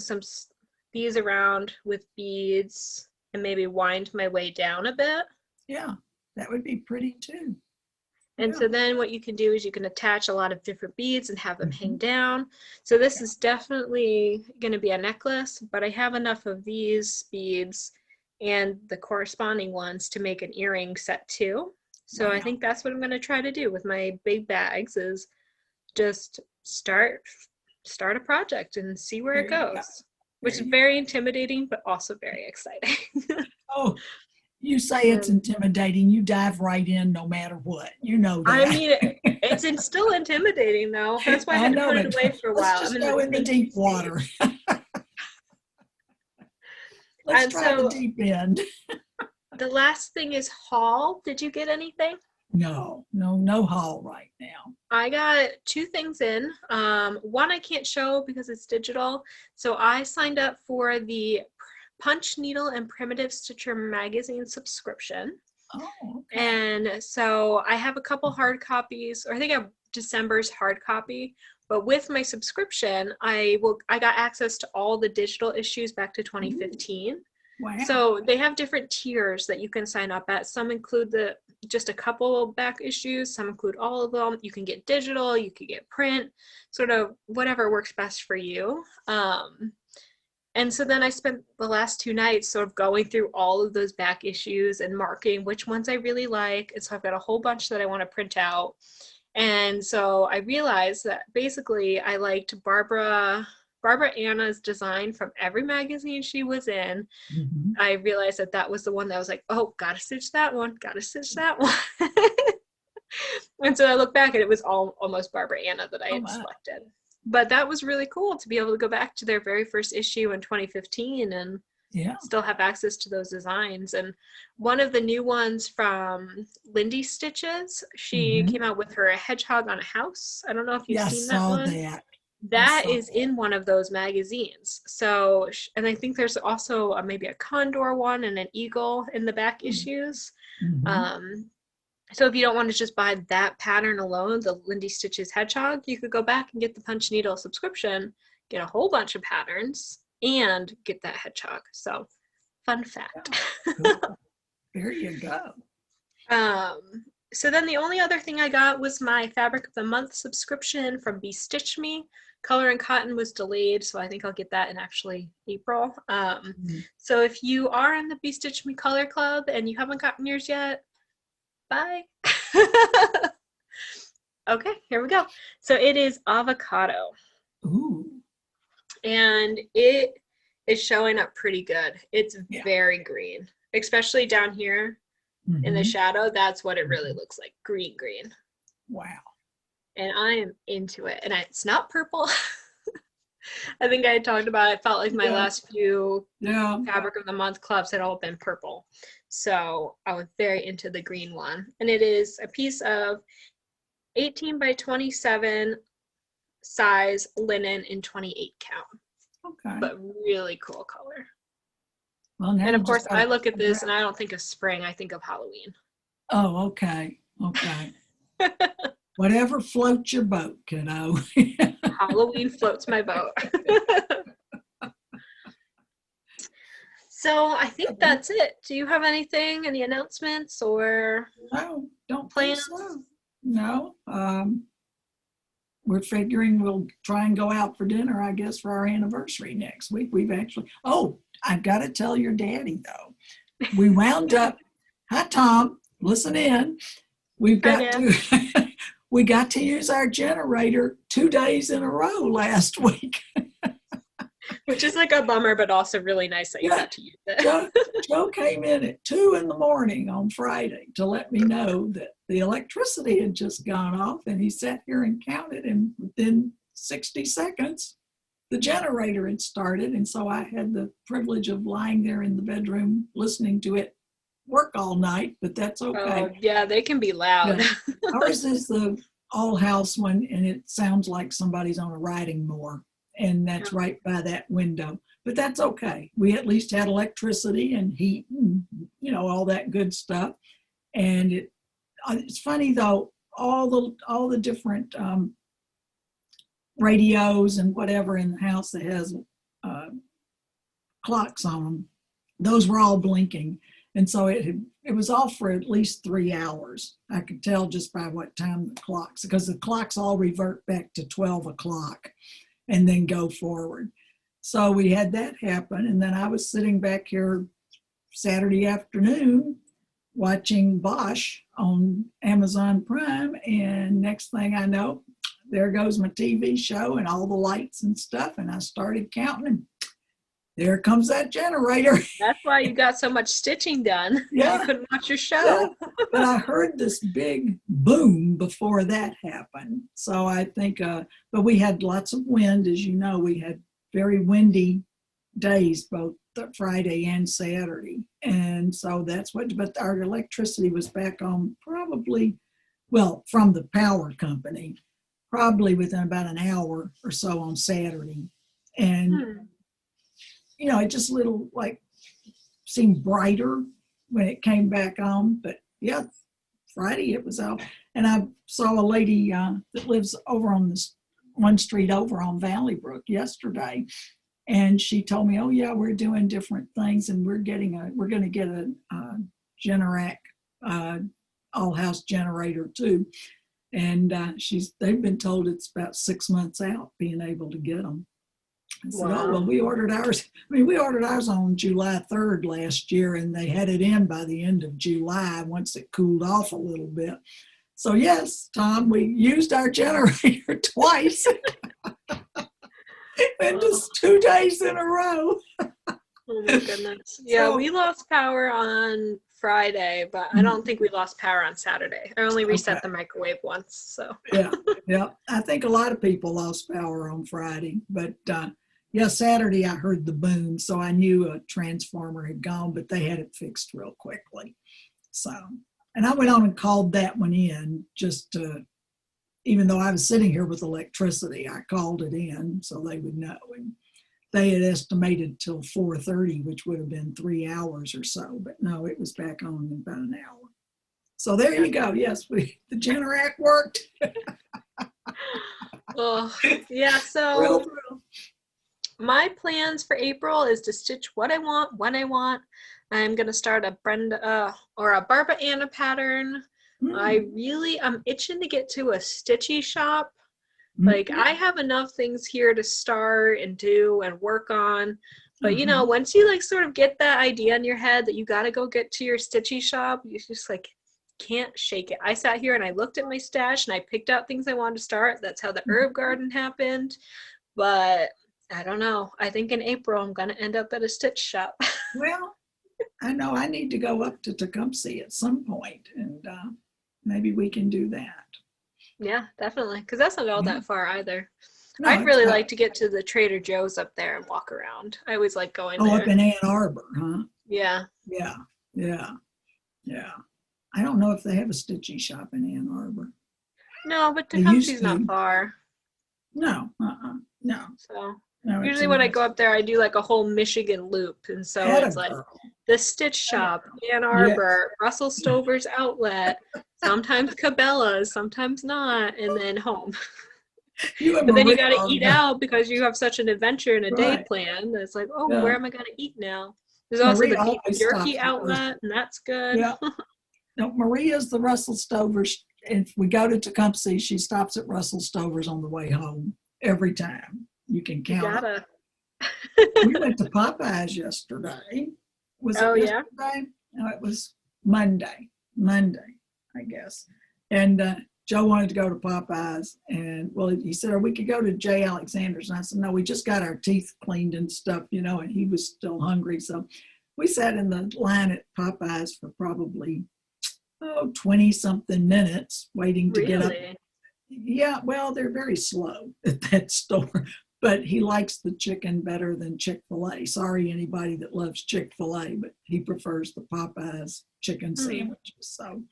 these around with beads and maybe wind my way down a bit. Yeah, that would be pretty too. And so then what you can do is you can attach a lot of different beads and have them hang down. So this is definitely going to be a necklace, but I have enough of these beads and the corresponding ones to make an earring set too. So I think that's what I'm going to try to do with my big bags, is just start a project and see where it goes, which is very intimidating, but also very exciting. Oh, you say it's intimidating. You dive right in no matter what. You know that. I mean, it's still intimidating though. That's why I had to put it away for a while. Let's just go in the deep water. Let's try the deep end. The last thing is haul. Did you get anything? No haul right now. I got 2 things in. One I can't show because it's digital. So I signed up for the Punch Needle and Primitive Stitcher magazine subscription. Oh, okay. And so I have a couple hard copies, or I think I have December's hard copy. But with my subscription, I got access to all the digital issues back to 2015. Wow. So they have different tiers that you can sign up at. Some include just a couple back issues, some include all of them. You can get digital, you can get print, sort of whatever works best for you. And so then I spent the last 2 nights sort of going through all of those back issues and marking which ones I really like. And so I've got a whole bunch that I want to print out. And so I realized that basically I liked Barbara Anna's design from every magazine she was in. I realized that was the one that I was like, oh, gotta stitch that one. And so I look back and it was almost Barbara Anna that I had selected. But that was really cool to be able to go back to their very first issue in 2015 and still have access to those designs. And one of the new ones from Lindy Stitches, she came out with her Hedgehog on a House. I don't know if you've seen that one. That is in one of those magazines. So, and I think there's also maybe a condor one and an eagle in the back issues. So if you don't want to just buy that pattern alone, the Lindy Stitches Hedgehog, you could go back and get the Punch Needle subscription, get a whole bunch of patterns, and get that hedgehog. So, fun fact. Cool. There you go. So then the only other thing I got was my Fabric of the Month subscription from Be Stitch Me. Color and Cotton was delayed, so I think I'll get that in actually April. So if you are in the Be Stitch Me Color Club and you haven't gotten yours yet, bye. Okay, here we go. So it is avocado. Ooh. And it is showing up pretty good. It's very green, especially down here in the shadow. That's what it really looks like. Green. Wow. And I am into it. And it's not purple. I think I had talked about it. I felt like my last few Fabric of the Month clubs had all been purple. So I was very into the green one. And it is a piece of 18 by 27 size linen in 28 count. Okay. But really cool color. Well, now and of course, I look at this and I don't think of spring. I think of Halloween. Oh, okay. Whatever floats your boat, kiddo. Halloween floats my boat. So I think that's it. Do you have anything, any announcements or no, don't plans? So. No. We're figuring we'll try and go out for dinner, I guess, for our anniversary next week. We've actually, I've got to tell your daddy, though. We wound up, hi, Tom, listen in. We've got we got to use our generator 2 days in a row last week. Which is like a bummer, but also really nice that you got to use it. Joe came in at 2 a.m. on Friday to let me know that the electricity had just gone off, and he sat here and counted, and within 60 seconds, the generator had started. And so I had the privilege of lying there in the bedroom listening to it work all night, but that's okay. Oh, yeah, they can be loud. Yeah. Ours is the all house one, and it sounds like somebody's on a riding mower, and that's right by that window. But that's okay. We at least had electricity and heat and, you know, all that good stuff. And it's funny though, all the different radios and whatever in the house that has clocks on them, those were all blinking. And so it was off for at least 3 hours. I could tell just by what time the clocks, because the clocks all revert back to 12 o'clock and then go forward. So we had that happen. And then I was sitting back here Saturday afternoon watching Bosch on Amazon Prime. And next thing I know, there goes my TV show and all the lights and stuff. And I started counting, and there comes that generator. That's why you got so much stitching done. Yeah. You couldn't watch your show. Yeah. But I heard this big boom before that happened. So I think, but we had lots of wind. As you know, we had very windy days, both Friday and Saturday. And so that's what, but our electricity was back on probably, well, from the power company, probably within about an hour or so on Saturday. And you know, it just little like seemed brighter when it came back on. But yeah, Friday it was out. And I saw a lady that lives over on this one street over on Valley Brook yesterday. And she told me, oh yeah, we're doing different things, and we're going to get a Generac all house generator too. And they've been told it's about 6 months out being able to get them. I said, wow. Oh, well, we ordered ours. We ordered ours on July 3rd last year, and they had it in by the end of July once it cooled off a little bit. So yes, Tom, we used our generator twice. And just 2 days in a row. Oh my goodness. Yeah, we lost power on Friday, but I don't think we lost power on Saturday. I only reset the microwave once, so. Yeah. I think a lot of people lost power on Friday, but yeah, Saturday I heard the boom, so I knew a transformer had gone, but they had it fixed real quickly. So, and I went on and called that one in just to, even though I was sitting here with electricity, I called it in so they would know. And they had estimated till 4:30, which would have been 3 hours or so, but no, it was back on in about an hour. So there you go. Yes, the Generac worked. Oh, yeah, so my plans for April is to stitch what I want, when I want. I'm going to start a Brenda or a Barbara Anna pattern. I'm itching to get to a stitchy shop. Like, I have enough things here to start and do and work on. But, you know, once you, like, sort of get that idea in your head that you got to go get to your stitchy shop, you just, like, can't shake it. I sat here and I looked at my stash and I picked out things I wanted to start. That's how the herb garden happened. But I don't know. I think in April I'm going to end up at a stitch shop. Well, I know I need to go up to Tecumseh at some point, and maybe we can do that. Yeah, definitely. Because that's not all that far either. No, I'd really like to get to the Trader Joe's up there and walk around. I always like going there. Oh, up in Ann Arbor, huh? Yeah. Yeah. I don't know if they have a stitchy shop in Ann Arbor. No, but Tecumseh's not far. No. So no, usually when I go up there, I do like a whole Michigan loop. And so it's like the Stitch Shop, Ann Arbor, Russell Stover's Outlet, sometimes Cabela's, sometimes not, and then home. But then you got to eat out because you have such an adventure and a day plan. It's like, where am I going to eat now? There's also the beef jerky outlet, and that's good. Yeah. No, Maria's the Russell Stover's. If we go to Tecumseh, she stops at Russell Stover's on the way home every time. You can count it. We went to Popeyes yesterday. Was it yesterday? No, it was Monday, I guess. And Joe wanted to go to Popeyes, and well, he said, or we could go to J. Alexander's. And I said, no, we just got our teeth cleaned and stuff, and he was still hungry. So we sat in the line at Popeyes for probably 20 something minutes waiting to get up. Yeah, well, they're very slow at that store, but he likes the chicken better than Chick-fil-A. Sorry, anybody that loves Chick-fil-A, but he prefers the Popeyes chicken sandwiches. So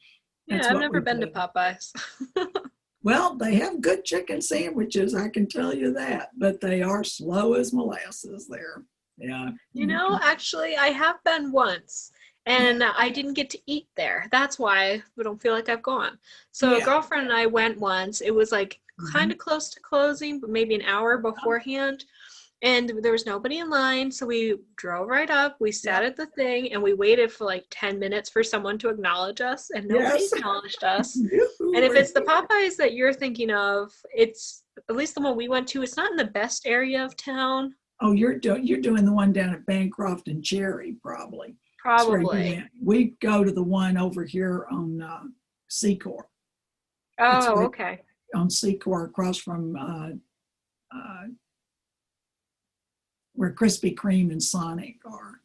yeah, I've never been to Popeyes. Well, they have good chicken sandwiches, I can tell you that, but they are slow as molasses there. Yeah. Actually, I have been once. And I didn't get to eat there. That's why I don't feel like I've gone. So a girlfriend and I went once. It was like kind of close to closing, but maybe an hour beforehand. And there was nobody in line. So we drove right up. We sat at the thing and we waited for like 10 minutes for someone to acknowledge us. And nobody acknowledged us. And if it's the Popeyes that you're thinking of, it's at least the one we went to. It's not in the best area of town. Oh, you're doing the one down at Bancroft and Cherry, probably. Probably. We go to the one over here on Secor. Oh, okay. On Secor, across from where Krispy Kreme and Sonic are.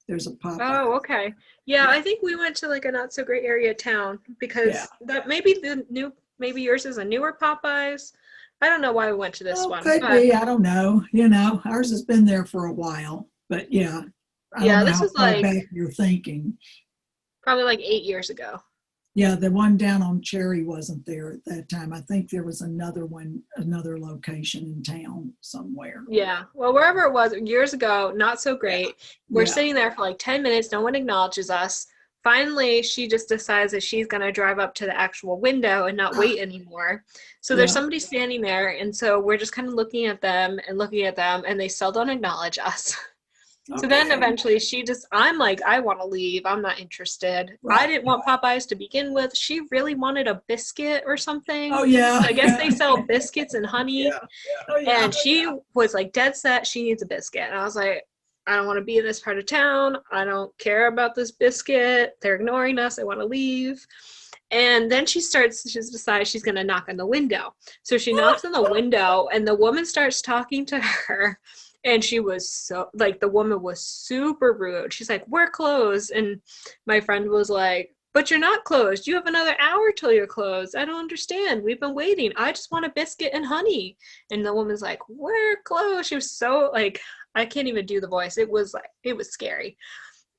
There's a Popeye. Oh, okay. Yeah, I think we went to like a not so great area of town because that maybe yours is a newer Popeyes. I don't know why we went to this one. Could be. I don't know. Ours has been there for a while, but yeah. This was like back you're thinking. Probably like 8 years ago. Yeah, the one down on Cherry wasn't there at that time. I think there was another location in town somewhere. Yeah, well, wherever it was years ago, not so great. We're sitting there for like 10 minutes. No one acknowledges us. Finally, she just decides that she's going to drive up to the actual window and not wait anymore. So there's somebody standing there. And so we're just kind of looking at them, and they still don't acknowledge us. So then eventually I'm like, I want to leave. I'm not interested. Right. I didn't want Popeyes to begin with. She really wanted a biscuit or something. Oh, yeah. So I guess they sell biscuits and honey. Yeah. Oh, yeah. And she was like dead set. She needs a biscuit. And I was like, I don't want to be in this part of town. I don't care about this biscuit. They're ignoring us. I want to leave. And then she decides she's going to knock on the window. So she knocks on the window and the woman starts talking to her. And she was the woman was super rude. She's like, we're closed. And my friend was like, but you're not closed. You have another hour till you're closed. I don't understand. We've been waiting. I just want a biscuit and honey. And the woman's like, we're closed. She was so like, I can't even do the voice. It was scary.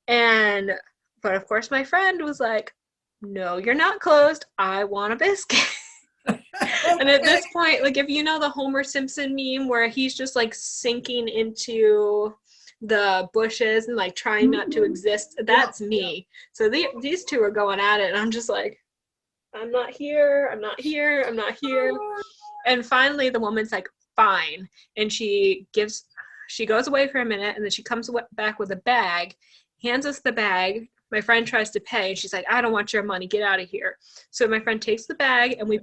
But of course my friend was like, no, you're not closed. I want a biscuit. And at this point, like if you know the Homer Simpson meme where he's just like sinking into the bushes and like trying not to exist, that's me. So these two are going at it and I'm just like, I'm not here, I'm not here, I'm not here. And finally the woman's like, fine. And she goes away for a minute and then she comes back with a bag, hands us the bag. My friend tries to pay and she's like, I don't want your money, get out of here. So my friend takes the bag and we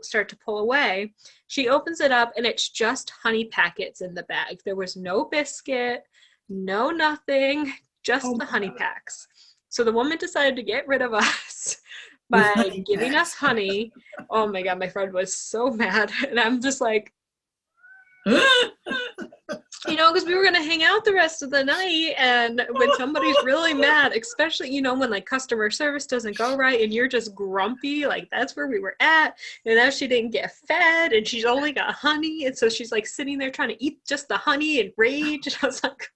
start to pull away. She opens it up and it's just honey packets in the bag. There was no biscuit, no nothing, just the honey packs. So the woman decided to get rid of us by giving us honey. Oh my God, my friend was so mad. And I'm just like, because we were going to hang out the rest of the night. And when somebody's really mad, especially, when like customer service doesn't go right and you're just grumpy, like that's where we were at. And now she didn't get fed and she's only got honey. And so she's like sitting there trying to eat just the honey and rage. And I was like,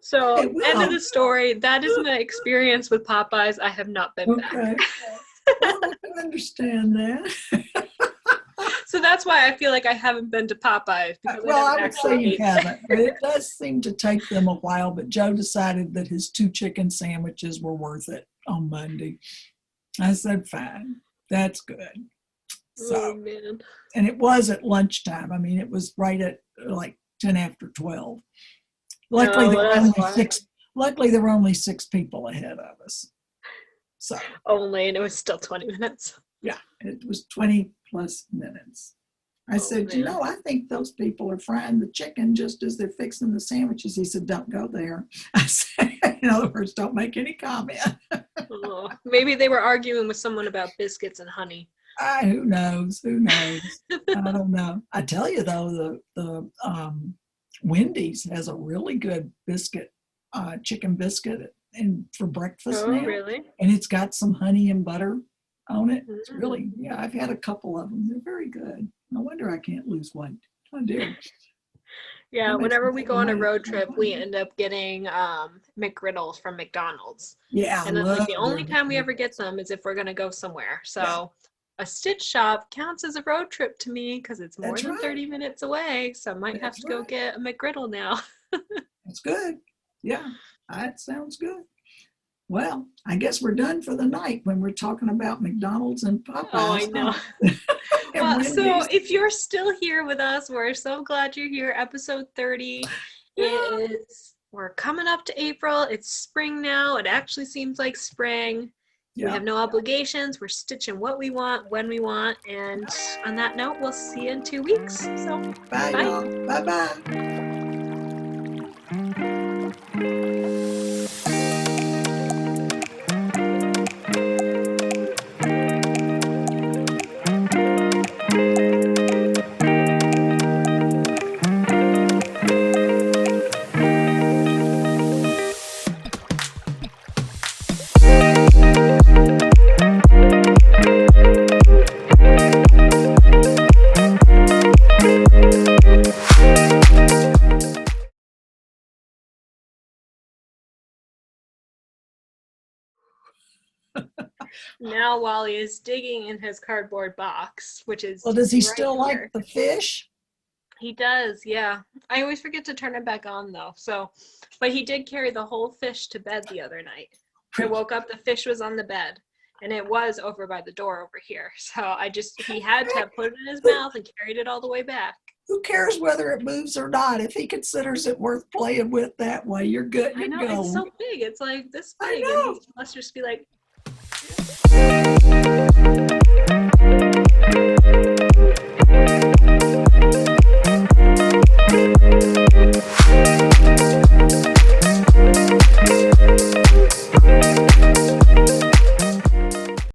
so end of the story. That is my experience with Popeyes. I have not been back. Well, I understand that. So that's why I feel like I haven't been to Popeyes. Well, I would say you haven't, but it does seem to take them a while. But Joe decided that his 2 chicken sandwiches were worth it on Monday. I said, fine, that's good. So, man. And it was at lunchtime. I mean, it was right at like 10 after 12. Luckily, there were only 6 people ahead of us. So only, and it was still 20 minutes. Yeah, it was 20 plus minutes. I said, you man. know, I think those people are frying the chicken just as they're fixing the sandwiches. He said, don't go there. I said, in other words, don't make any comment. Oh, maybe they were arguing with someone about biscuits and honey. Who knows? Who knows? I don't know. I tell you though, the Wendy's has a really good biscuit, chicken biscuit, and for breakfast Oh, now, really? and it's got some honey and butter on it. It's Mm. really, yeah. I've had a couple of them. They're very good. No wonder I can't lose weight. I do. Yeah, That makes whenever me we feel go on a amazing. road trip, we end up getting McGriddles from McDonald's. Yeah, I And then like love the their only time we ever McGriddles. get them is if we're gonna go somewhere. Yeah, So a Stitch shop counts as a road trip to me because it's more that's than right. 30 minutes away. So I might have That's to go right. get a McGriddle now. That's good. Yeah, that sounds good. Well, I guess we're done for the night when we're talking about McDonald's and Oh, I Popeyes, know. huh? And Well, so Wendy's. if you're still here with us, we're so glad you're here. Episode 30 Yeah, we're coming up to April. It's spring now. It actually seems like spring. We yeah. have no obligations. We're stitching what we want, when we want. And on that note, we'll see you in 2 weeks. So, Bye, bye. y'all. Bye-bye. Now Wally is digging in his cardboard box, which is Well, does he right still here. like the fish? He does, yeah. I always forget to turn it back on though. So, but he did carry the whole fish to bed the other night. I woke up, the fish was on the bed, and it was over by the door over here. So he had to put it in his mouth and carried it all the way back. Who cares whether it moves or not? If he considers it worth playing with that way, you're good. I You're know, it's gold. so big. It's like this I big, and know. he must just be like,